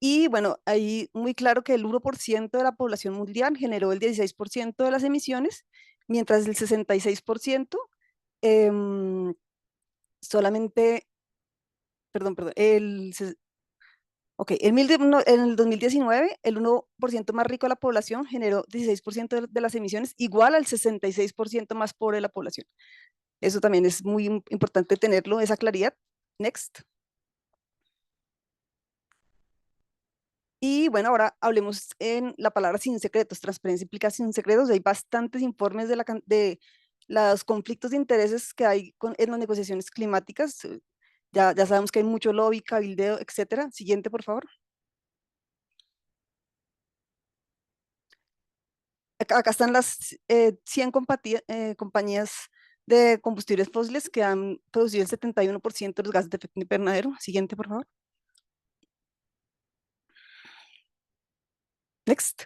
Y bueno, ahí muy claro que el 1% de la población mundial generó el 16% de las emisiones, mientras el 66% solamente, perdón, en el 2019 el 1% más rico de la población generó 16% de las emisiones, igual al 66% más pobre de la población. Eso también es muy importante tenerlo, esa claridad. Next. Y bueno, ahora hablemos en la palabra sin secretos. Transparencia implica sin secretos. Hay bastantes informes de los conflictos de intereses que hay en las negociaciones climáticas. Ya sabemos que hay mucho lobby, cabildeo, etcétera. Siguiente, por favor. Acá están las 100 compañías de combustibles fósiles que han producido el 71% de los gases de efecto invernadero. Siguiente, por favor. Next.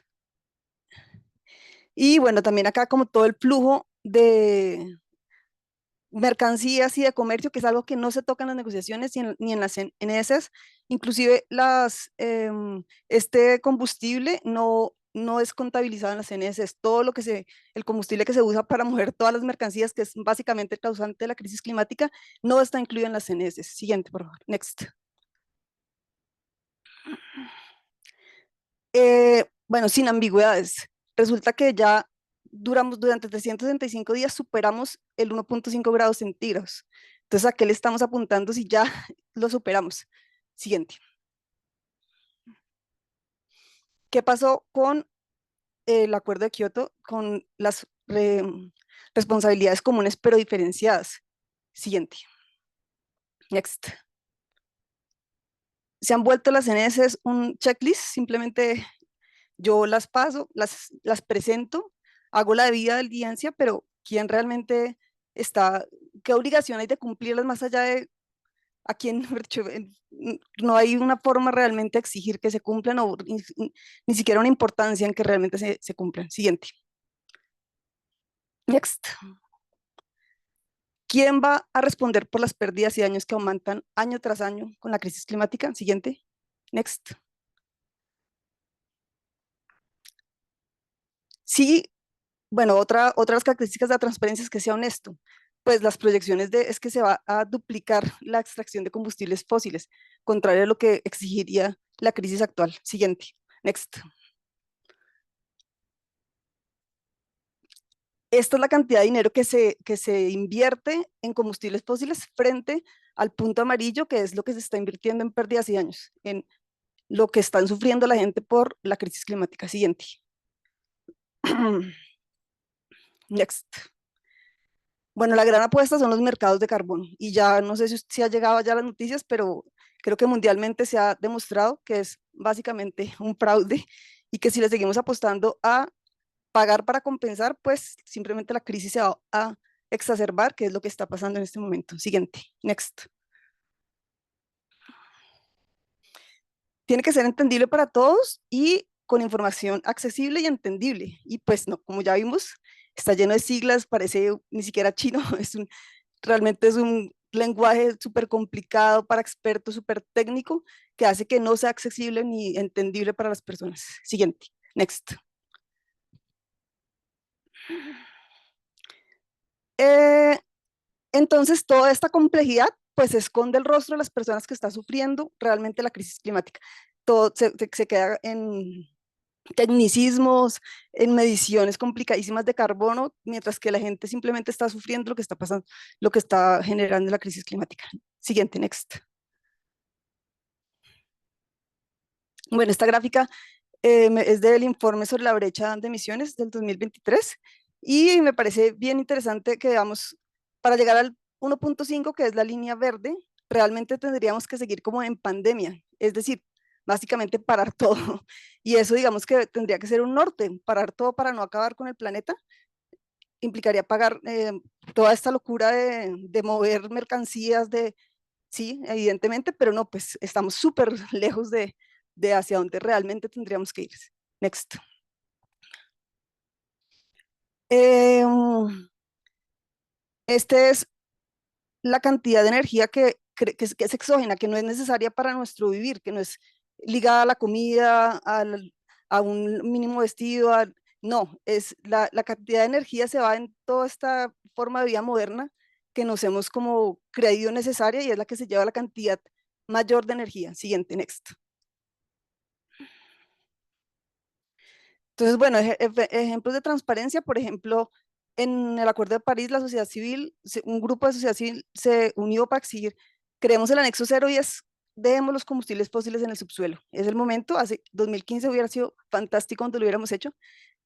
Y bueno, también acá como todo el flujo de mercancías y de comercio, que es algo que no se toca en las negociaciones ni en las NDCs. Inclusive este combustible no es contabilizado en las NDCs. Todo el combustible que se usa para mover todas las mercancías, que es básicamente el causante de la crisis climática, no está incluido en las NDCs. Siguiente, por favor. Next. Bueno, sin ambigüedades. Resulta que ya durante 365 días superamos el 1.5 grados centígrados. Entonces, ¿a qué le estamos apuntando si ya lo superamos? Siguiente. ¿Qué pasó con el acuerdo de Kioto, con las responsabilidades comunes pero diferenciadas? Siguiente. Next. Se han vuelto las NS un checklist, simplemente yo las paso, las presento, hago la debida diligencia, pero ¿quién realmente está, qué obligación hay de cumplirlas más allá de a quién? No hay una forma realmente de exigir que se cumplan o ni siquiera una importancia en que realmente se cumplan. Siguiente. Next. ¿Quién va a responder por las pérdidas y daños que aumentan año tras año con la crisis climática? Siguiente. Next. Sí, bueno, otra de las características de la transparencia es que sea honesto. Pues las proyecciones es que se va a duplicar la extracción de combustibles fósiles, contrario a lo que exigiría la crisis actual. Siguiente. Next. Esta es la cantidad de dinero que se invierte en combustibles fósiles frente al punto amarillo, que es lo que se está invirtiendo en pérdidas y daños, en lo que están sufriendo la gente por la crisis climática. Siguiente. Next. Bueno, la gran apuesta son los mercados de carbón y ya no sé si ha llegado ya las noticias, pero creo que mundialmente se ha demostrado que es básicamente un fraude y que si le seguimos apostando a pagar para compensar, pues simplemente la crisis se va a exacerbar, que es lo que está pasando en este momento. Siguiente, next. Tiene que ser entendible para todos y con información accesible y entendible. Y pues no, como ya vimos, está lleno de siglas, parece ni siquiera chino, realmente es un lenguaje súper complicado para expertos, súper técnico, que hace que no sea accesible ni entendible para las personas. Siguiente, next. Entonces, toda esta complejidad pues esconde el rostro de las personas que están sufriendo realmente la crisis climática. Todo se queda en tecnicismos, en mediciones complicadísimas de carbono, mientras que la gente simplemente está sufriendo lo que está pasando, lo que está generando la crisis climática. Siguiente, next. Bueno, esta gráfica es del informe sobre la brecha de emisiones del 2023 y me parece bien interesante que veamos, para llegar al 1.5, que es la línea verde, realmente tendríamos que seguir como en pandemia, es decir, básicamente parar todo. Y eso digamos que tendría que ser un norte, parar todo para no acabar con el planeta, implicaría pagar toda esta locura de mover mercancías, sí, evidentemente, pero no, pues estamos súper lejos de hacia dónde realmente tendríamos que ir. Next. Este es la cantidad de energía que es exógena, que no es necesaria para nuestro vivir, que no es ligada a la comida, a un mínimo vestido, no, es la cantidad de energía se va en toda esta forma de vida moderna que nos hemos como creído necesaria y es la que se lleva la cantidad mayor de energía. Siguiente, next. Entonces, bueno, ejemplos de transparencia, por ejemplo, en el Acuerdo de París, la sociedad civil, un grupo de sociedad civil se unió para exigir, creemos el anexo 0 y es, dejemos los combustibles fósiles en el subsuelo. Es el momento, hace 2015 hubiera sido fantástico cuando lo hubiéramos hecho,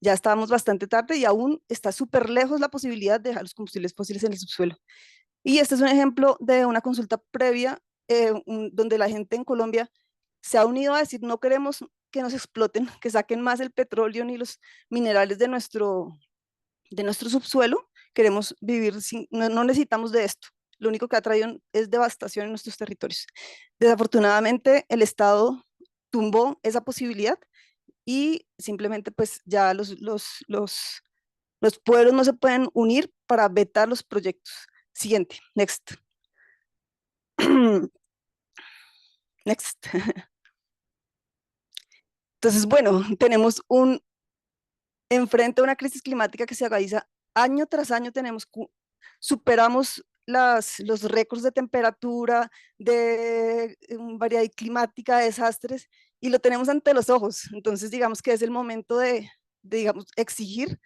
ya estábamos bastante tarde y aún está súper lejos la posibilidad de dejar los combustibles fósiles en el subsuelo. Y este es un ejemplo de una consulta previa donde la gente en Colombia se ha unido a decir no queremos que nos exploten, que saquen más el petróleo ni los minerales de nuestro subsuelo, queremos vivir sin, no necesitamos de esto, lo único que ha traído es devastación en nuestros territorios. Desafortunadamente el Estado tumbó esa posibilidad y simplemente pues ya los pueblos no se pueden unir para vetar los proyectos. Siguiente, next. Next. Entonces, bueno, tenemos enfrente a una crisis climática que se agudiza año tras año, superamos los récords de temperatura, de variedad climática, de desastres, y lo tenemos ante los ojos. Entonces, digamos que es el momento digamos, exigir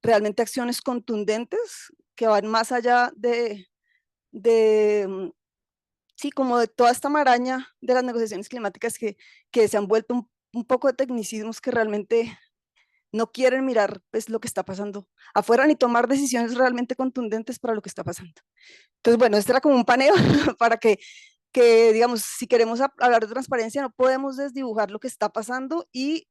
realmente acciones contundentes que van más allá sí, como de toda esta maraña de las negociaciones climáticas que se han vuelto un poco de tecnicismos que realmente no quieren mirar pues, lo que está pasando afuera ni tomar decisiones realmente contundentes para lo que está pasando. Entonces, bueno, este era como un paneo para que, digamos, si queremos hablar de transparencia, no podemos desdibujar lo que está pasando y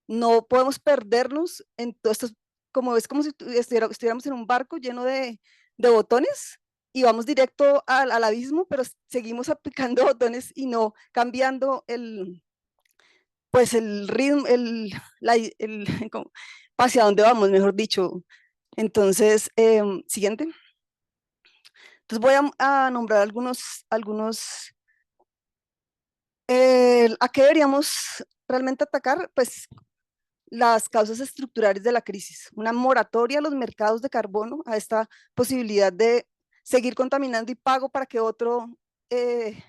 no podemos perdernos en todo esto, como es como si estuviéramos en un barco lleno de botones y vamos directo al abismo, pero seguimos aplicando botones y no cambiando pues el ritmo, hacia dónde vamos, mejor dicho. Entonces, siguiente. Entonces voy a nombrar ¿a qué deberíamos realmente atacar? Pues las causas estructurales de la crisis, una moratoria a los mercados de carbono, a esta posibilidad de seguir contaminando y pago para que otro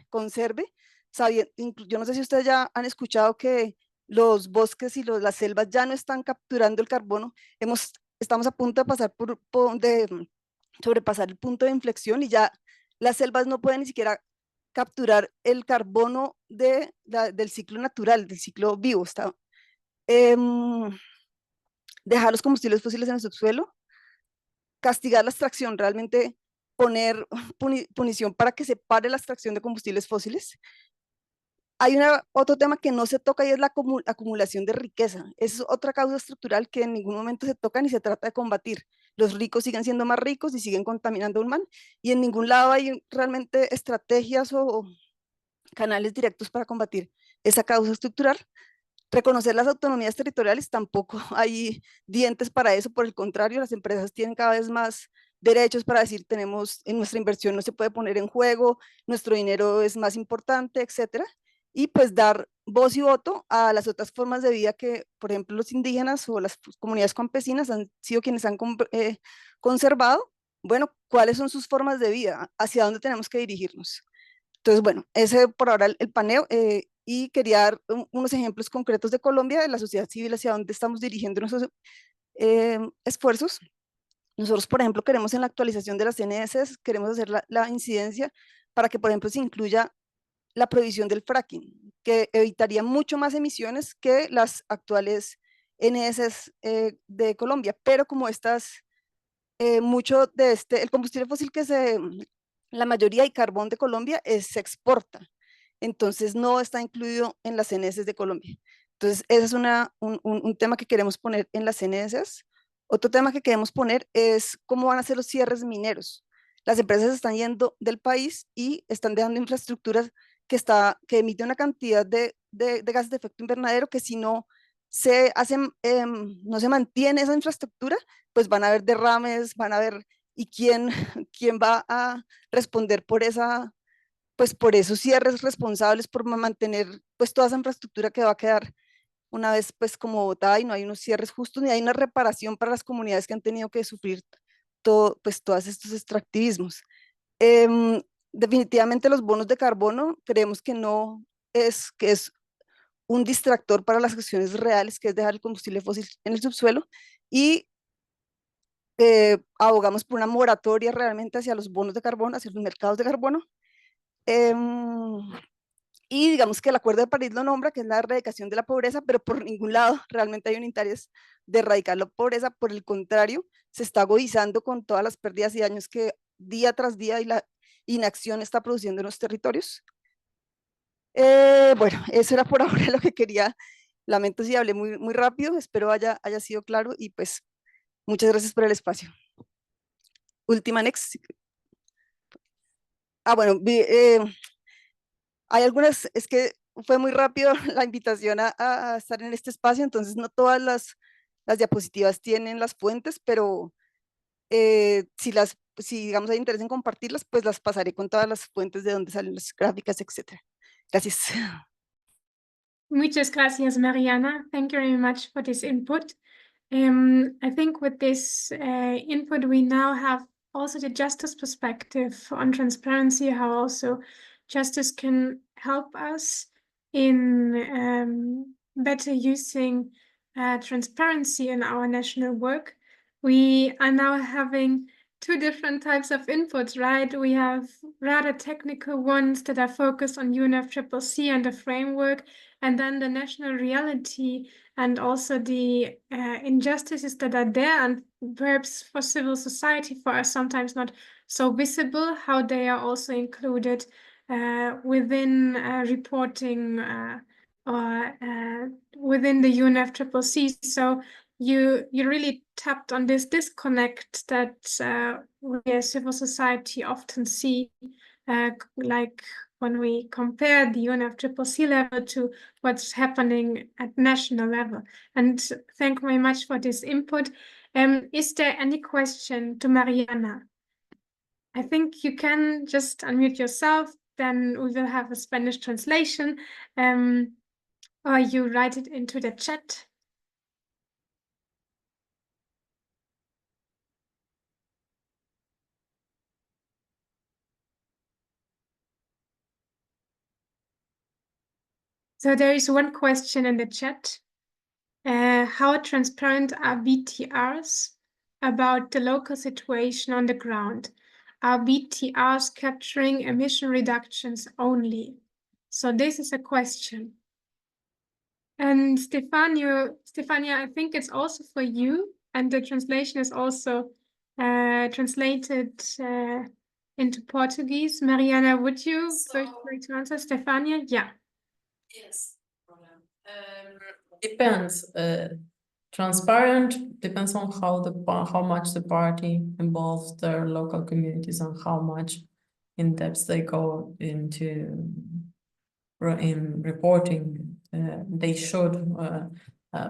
conserve. Yo no sé si ustedes ya han escuchado que los bosques y las selvas ya no están capturando el carbono. Estamos a punto de sobrepasar el punto de inflexión y ya las selvas no pueden ni siquiera capturar el carbono del ciclo natural, del ciclo vivo. Dejar los combustibles fósiles en el subsuelo, castigar la extracción, realmente poner punición para que se pare la extracción de combustibles fósiles. Hay otro tema que no se toca y es la acumulación de riqueza. Esa es otra causa estructural que en ningún momento se toca ni se trata de combatir. Los ricos siguen siendo más ricos y siguen contaminando aún más, y en ningún lado hay realmente estrategias o canales directos para combatir esa causa estructural. Reconocer las autonomías territoriales, tampoco hay dientes para eso, por el contrario, las empresas tienen cada vez más derechos para decir, en nuestra inversión no se puede poner en juego, nuestro dinero es más importante, etcétera. Y pues dar voz y voto a las otras formas de vida que, por ejemplo, los indígenas o las comunidades campesinas han sido quienes han conservado. Bueno, ¿cuáles son sus formas de vida? ¿Hacia dónde tenemos que dirigirnos? Entonces, bueno, ese por ahora el paneo, y quería dar unos ejemplos concretos de Colombia, de la sociedad civil, hacia dónde estamos dirigiendo nuestros esfuerzos. Nosotros, por ejemplo, queremos en la actualización de las NDCs, queremos hacer la incidencia para que, por ejemplo, se incluya la prohibición del fracking, que evitaría mucho más emisiones que las actuales NDCs de Colombia, pero como mucho de el combustible fósil la mayoría y carbón de Colombia se exporta, entonces no está incluido en las CNS de Colombia. Entonces ese es un tema que queremos poner en las CNS. Otro tema que queremos poner es cómo van a ser los cierres mineros. Las empresas están yendo del país y están dejando infraestructuras que emiten una cantidad de gases de efecto invernadero que si no no se mantiene esa infraestructura, pues van a haber derrames, van a haber, ¿y quién va a responder pues por esos cierres responsables, por mantener pues toda esa infraestructura que va a quedar una vez pues como botada y no hay unos cierres justos ni hay una reparación para las comunidades que han tenido que sufrir pues todos estos extractivismos? Definitivamente los bonos de carbono creemos que no que es un distractor para las acciones reales, que es dejar el combustible fósil en el subsuelo, y abogamos por una moratoria realmente hacia los bonos de carbono, hacia los mercados de carbono. Y digamos que el Acuerdo de París lo nombra, que es la erradicación de la pobreza, pero por ningún lado realmente hay un interés de erradicar la pobreza. Por el contrario, se está agudizando con todas las pérdidas y daños que día tras día y la inacción está produciendo en los territorios. Bueno, eso era por ahora lo que quería. Lamento si hablé muy rápido, espero haya sido claro y pues muchas gracias por el espacio. Última, next. Bueno, hay algunas, es que fue muy rápido la invitación a estar en este espacio, entonces no todas las diapositivas tienen las fuentes, pero si digamos hay interés en compartirlas, pues las pasaré con todas las fuentes de donde salen las gráficas, etcétera. Gracias. Muchas gracias, Mariana. Thank you very much for this input. I think with this input, we now have also the justice perspective on transparency, how also justice can help us in better using transparency in our national work. We are now having two different types of inputs, right? We have rather technical ones that are focused on UNFCCC and the framework, and then the national reality and also the injustices that are there, and perhaps for civil society, for us sometimes not so visible, how they are also included within reporting or within the UNFCCC. So you really tapped on this disconnect that we as civil society often see, like when we compare the UNFCCC level to what's happening at national level. And thank you very much for this input. Is there any question to Mariana? I think you can just unmute yourself, then we will have a Spanish translation, or you write it into the chat. So there is one question in the chat. How transparent are BTRs about the local situation on the ground? Are BTRs capturing emission reductions only? So this is a question. And Stefania, I think it's also for you, and the translation is also translated into Portuguese. Mariana, would you first like to answer? Stefania? Yeah. Yes. Depends. Transparent depends on how much the party involves their local communities and how much in depth they go into in reporting. They should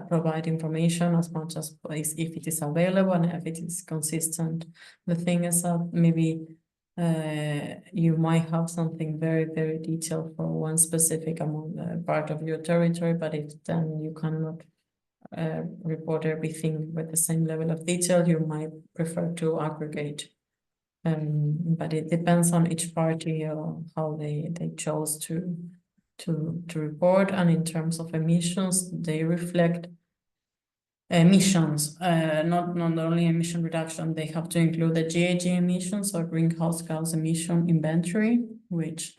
provide information as much as if it is available and if it is consistent. The thing is that maybe you might have something very, very detailed for one specific part of your territory, but if then you cannot report everything with the same level of detail, you might prefer to aggregate. But it depends on each party how they chose to report. And in terms of emissions, they reflect emissions, not only emission reduction. They have to include the GHG emissions or greenhouse gas emission inventory, which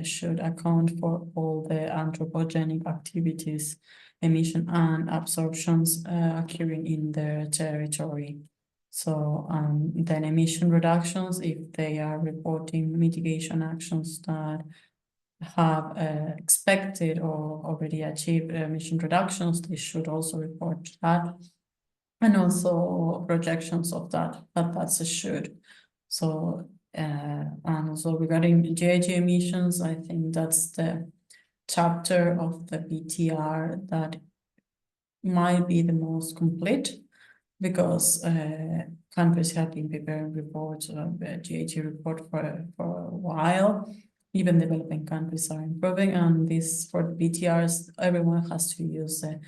should account for all the anthropogenic activities, emission and absorptions occurring in their territory. So then emission reductions, if they are reporting mitigation actions that have expected or already achieved emission reductions, they should also report that, and also projections of that, but that's a should. So and also regarding GHG emissions, I think that's the chapter of the BTR that might be the most complete, because countries have been preparing reports, GHG report for a while. Even developing countries are improving, and this for the BTRs, everyone has to use the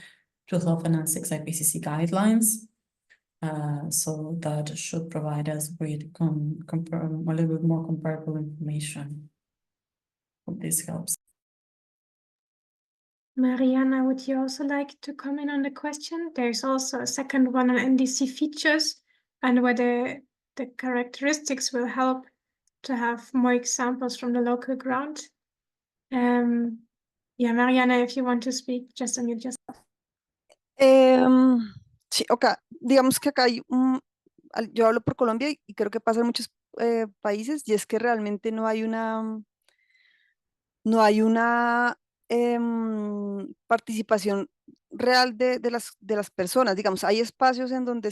2006 IPCC guidelines. So that should provide us with a little bit more comparable information. Hope this helps. Mariana, would you also like to comment on the question? There's also a second one on NDC features and whether the characteristics will help to have more examples from the local ground. Yeah, Mariana, if you want to speak, just unmute yourself. Sí, okay. Digamos que acá hay yo hablo por Colombia y creo que pasa en muchos países, y es que realmente no hay una participación real de las personas. Digamos, hay espacios en donde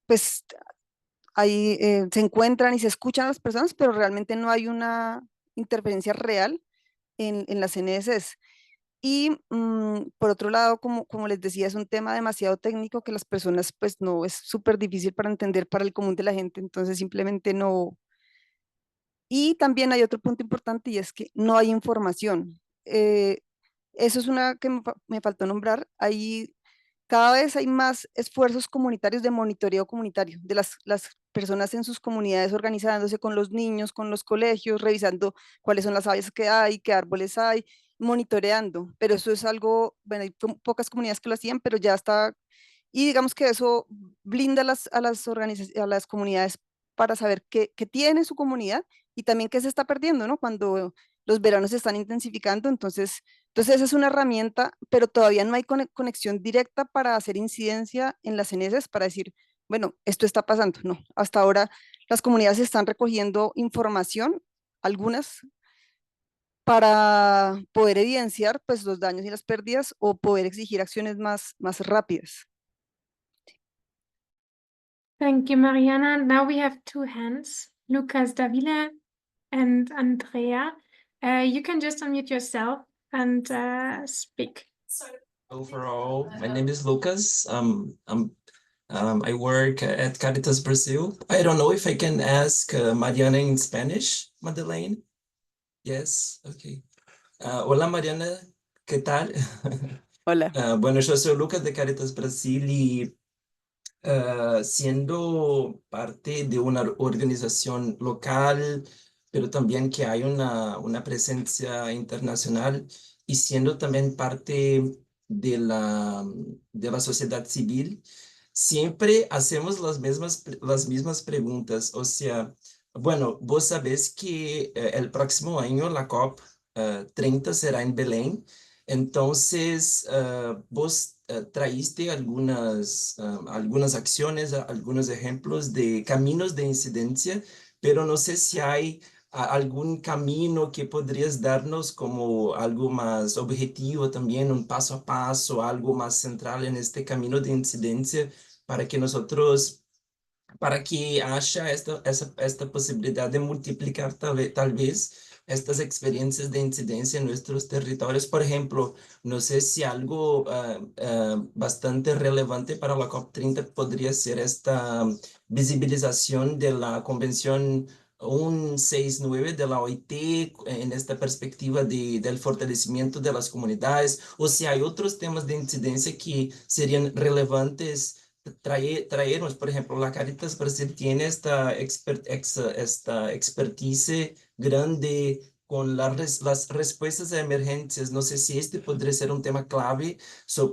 pues, se encuentran y se escuchan a las personas, pero realmente no hay una interferencia real en las NDCs. Y por otro lado, como les decía, es un tema demasiado técnico que las personas, pues no, es súper difícil para entender para el común de la gente, entonces simplemente no. Y también hay otro punto importante, y es que no hay información. Eso es una que me faltó nombrar. Cada vez hay más esfuerzos comunitarios de monitoreo comunitario, de las personas en sus comunidades organizándose con los niños, con los colegios, revisando cuáles son las áreas que hay, qué árboles hay, monitoreando. Pero eso es algo, bueno, hay pocas comunidades que lo hacían, pero ya está. Y digamos que eso blinda a las comunidades para saber qué tiene su comunidad y también qué se está perdiendo, ¿no? Cuando los veranos se están intensificando, entonces esa es una herramienta, pero todavía no hay conexión directa para hacer incidencia en las NDCs para decir, bueno, esto está pasando. No, hasta ahora las comunidades están recogiendo información, algunas, para poder evidenciar pues los daños y las pérdidas o poder exigir acciones más rápidas. Thank you, Mariana. Now we have two hands, Lucas Davila and Andrea. You can just unmute yourself and speak. Overall, my name is Lucas. I'm I work at Caritas Brazil. I don't know if I can ask Mariana in Spanish, Madeleine. Yes, okay. Hola Mariana, ¿qué tal? Hola. Bueno, yo soy Lucas de Caritas Brasil y siendo parte de una organización local, pero también que hay una presencia internacional y siendo también parte de la sociedad civil, siempre hacemos las mismas preguntas. O sea, bueno, vos sabés que el próximo año la COP 30 será en Belén. Entonces, vos traíste algunas acciones, algunos ejemplos de caminos de incidencia, pero no sé si hay algún camino que podrías darnos como algo más objetivo también, un paso a paso, algo más central en este camino de incidencia para que nosotros para que haya esta posibilidad de multiplicar tal vez estas experiencias de incidencia en nuestros territorios. Por ejemplo, no sé si algo bastante relevante para la COP30 podría ser esta visibilización de la Convención 169 de la OIT en esta perspectiva del fortalecimiento de las comunidades, o si hay otros temas de incidencia que serían relevantes traernos, por ejemplo, la Caritas Brasil tiene esta expertise grande con las respuestas a emergencias. No sé si este podría ser un tema clave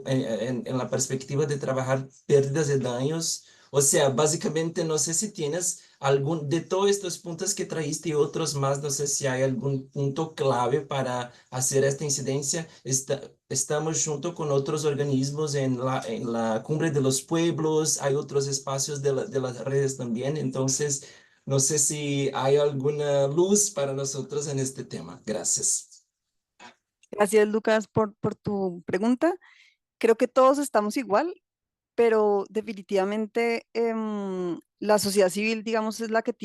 en la perspectiva de trabajar pérdidas de daños. O sea, básicamente no sé si tienes algún, de todos estos puntos que traíste y otros más, no sé si hay algún punto clave para hacer esta incidencia. Estamos junto con otros organismos en la Cumbre de los Pueblos, hay otros espacios de las redes también, entonces no sé si hay alguna luz para nosotros en este tema. Gracias. Gracias, Lucas, por tu pregunta. Creo que todos estamos igual, pero definitivamente la sociedad civil, digamos, es la que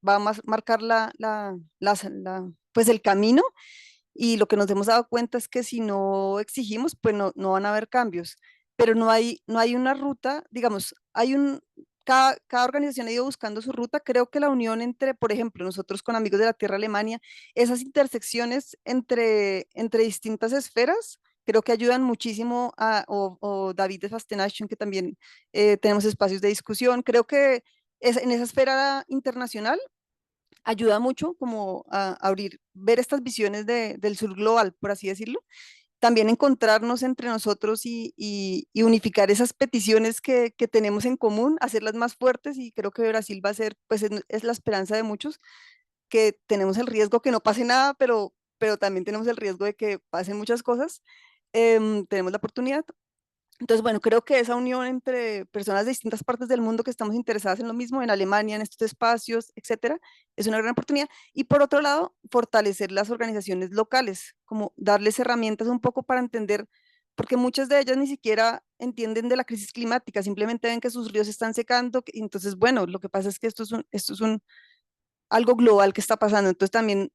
va a marcar pues el camino, y lo que nos hemos dado cuenta es que si no exigimos, pues no van a haber cambios, pero no hay una ruta, digamos, cada organización ha ido buscando su ruta. Creo que la unión entre, por ejemplo, nosotros con Amigos de la Tierra Alemania, esas intersecciones entre distintas esferas, creo que ayudan muchísimo o David de Fastenaktion, que también tenemos espacios de discusión. Creo que en esa esfera internacional ayuda mucho como a abrir, ver estas visiones del sur global, por así decirlo. También encontrarnos entre nosotros y unificar esas peticiones que tenemos en común, hacerlas más fuertes, y creo que Brasil va a ser, pues es la esperanza de muchos, que tenemos el riesgo que no pase nada, pero también tenemos el riesgo de que pasen muchas cosas. Tenemos la oportunidad. Entonces, bueno, creo que esa unión entre personas de distintas partes del mundo que estamos interesadas en lo mismo, en Alemania, en estos espacios, etcétera, es una gran oportunidad. Y por otro lado, fortalecer las organizaciones locales, como darles herramientas un poco para entender, porque muchas de ellas ni siquiera entienden de la crisis climática, simplemente ven que sus ríos están secando. Entonces, bueno, lo que pasa es que esto es algo global que está pasando. Entonces, también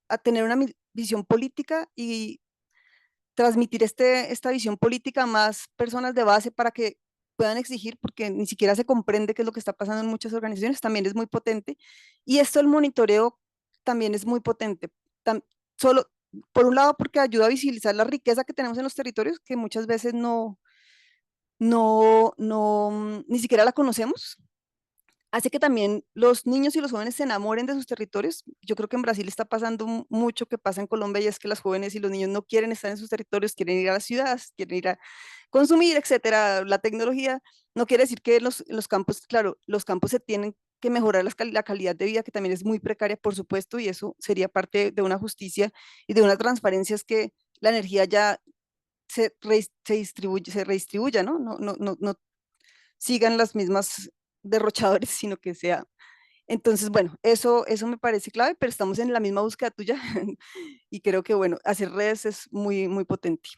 a tener una visión política y transmitir esta visión política a más personas de base para que puedan exigir, porque ni siquiera se comprende qué es lo que está pasando en muchas organizaciones, también es muy potente. Y esto, el monitoreo, también es muy potente. Solo, por un lado, porque ayuda a visibilizar la riqueza que tenemos en los territorios, que muchas veces ni siquiera la conocemos. Hace que también los niños y los jóvenes se enamoren de sus territorios. Yo creo que en Brasil está pasando mucho que pasa en Colombia, y es que las jóvenes y los niños no quieren estar en sus territorios, quieren ir a las ciudades, quieren ir a consumir, etcétera. La tecnología no quiere decir que los campos, claro, los campos se tienen que mejorar la calidad de vida, que también es muy precaria, por supuesto, y eso sería parte de una justicia y de una transparencia, es que la energía ya se redistribuya, ¿no? No sigan las mismas derrochadores, sino que sea. Entonces, bueno, eso me parece clave, pero estamos en la misma búsqueda tuya y creo que, bueno, hacer redes es muy, muy potente.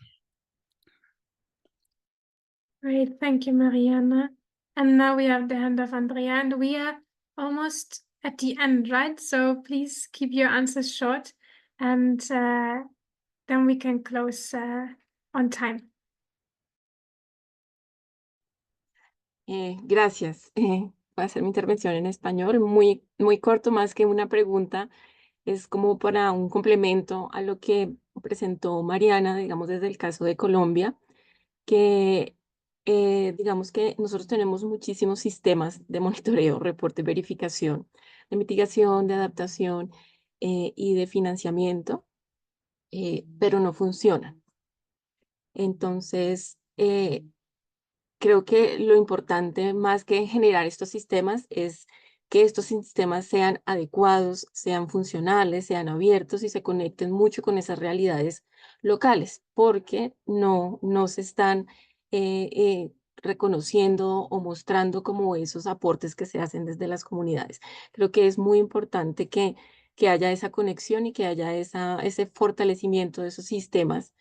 Great, thank you, Mariana. And now we have the hand of Andrea, and we are almost at the end, right? So please keep your answers short, and then we can close on time. Gracias. Voy a hacer mi intervención en español, muy corto, más que una pregunta. Es como para un complemento a lo que presentó Mariana, digamos, desde el caso de Colombia, que digamos que nosotros tenemos muchísimos sistemas de monitoreo, reporte, verificación, de mitigación, de adaptación y de financiamiento, pero no funcionan. Entonces, creo que lo importante más que generar estos sistemas es que estos sistemas sean adecuados, sean funcionales, sean abiertos y se conecten mucho con esas realidades locales, porque no se están reconociendo o mostrando como esos aportes que se hacen desde las comunidades. Creo que es muy importante que haya esa conexión y que haya ese fortalecimiento de esos sistemas,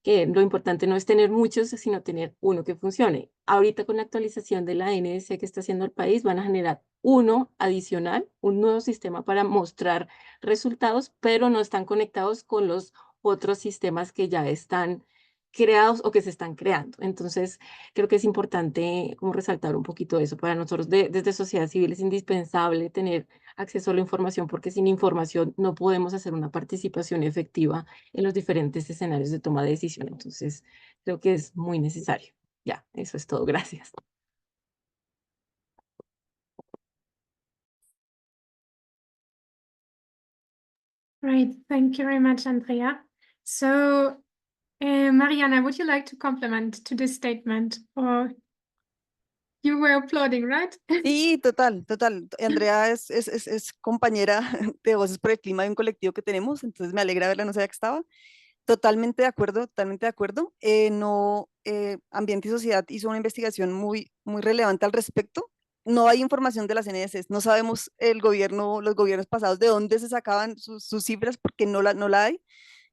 que lo importante no es tener muchos, sino tener uno que funcione. Ahorita con la actualización de la NDC que está haciendo el país, van a generar uno adicional, un nuevo sistema para mostrar resultados, pero no están conectados con los otros sistemas que ya están creados o que se están creando. Entonces, creo que es importante como resaltar un poquito eso. Para nosotros desde sociedad civil es indispensable tener acceso a la información, porque sin información no podemos hacer una participación efectiva en los diferentes escenarios de toma de decisión. Entonces, creo que es muy necesario. Ya, eso es todo. Gracias. Great, thank you very much, Andrea. So, Mariana, would you like to complement to this statement, or you were applauding, right? Sí, total. Andrea es compañera de Voces por el Clima de un colectivo que tenemos, entonces me alegra verla, no sabía que estaba. Totalmente de acuerdo, totalmente de acuerdo. No, Ambiente y Sociedad hizo una investigación muy relevante al respecto. No hay información de las NDCs, no sabemos los gobiernos pasados de dónde se sacaban sus cifras porque no la hay.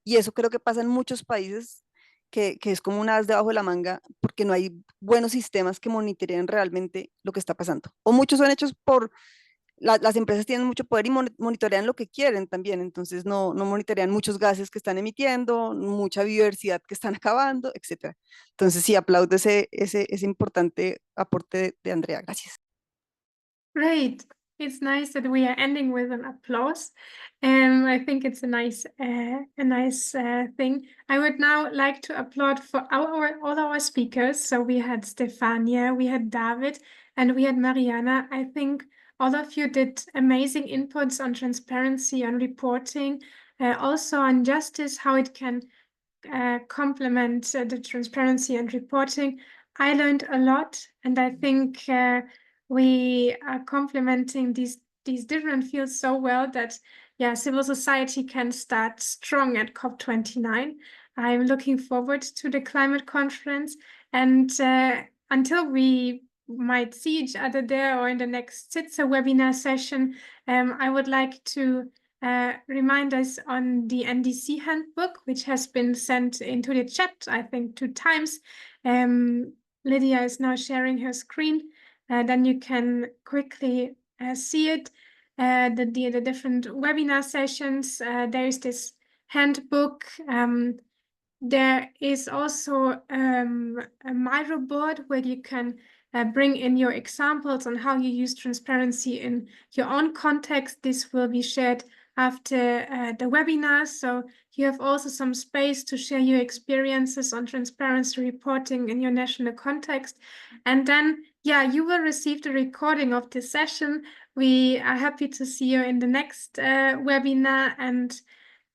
Y eso creo que pasa en muchos países, que es como una as debajo de la manga, porque no hay buenos sistemas que monitoreen realmente lo que está pasando. O muchos son hechos por, las empresas tienen mucho poder y monitorean lo que quieren también, entonces no monitorean muchos gases que están emitiendo, mucha biodiversidad que están acabando, etcétera. Entonces sí, aplaudo ese importante aporte de Andrea, gracias. Great. It's nice that we are ending with an applause. I think it's a nice thing. I would now like to applaud for all our speakers. So we had Stefania, we had David, and we had Mariana. I think all of you did amazing inputs on transparency, on reporting, also on justice, how it can complement the transparency and reporting. I learned a lot, and I think we are complementing these different fields so well that, yeah, civil society can start strong at COP29. I'm looking forward to the climate conference, and until we might see each other there or in the next CIDSE webinar session, I would like to remind us on the NDC handbook, which has been sent into the chat, I think 2 times. Lydia is now sharing her screen. Then you can quickly see it. The different webinar sessions. There is this handbook. There is also a Miro board where you can bring in your examples on how you use transparency in your own context. This will be shared after the webinar, so you have also some space to share your experiences on transparency reporting in your national context. And then, yeah, you will receive the recording of this session. We are happy to see you in the next webinar, and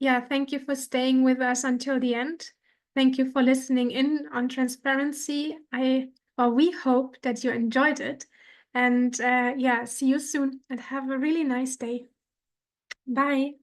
yeah, thank you for staying with us until the end. Thank you for listening in on transparency. We hope that you enjoyed it, and yeah, see you soon and have a really nice day. Bye.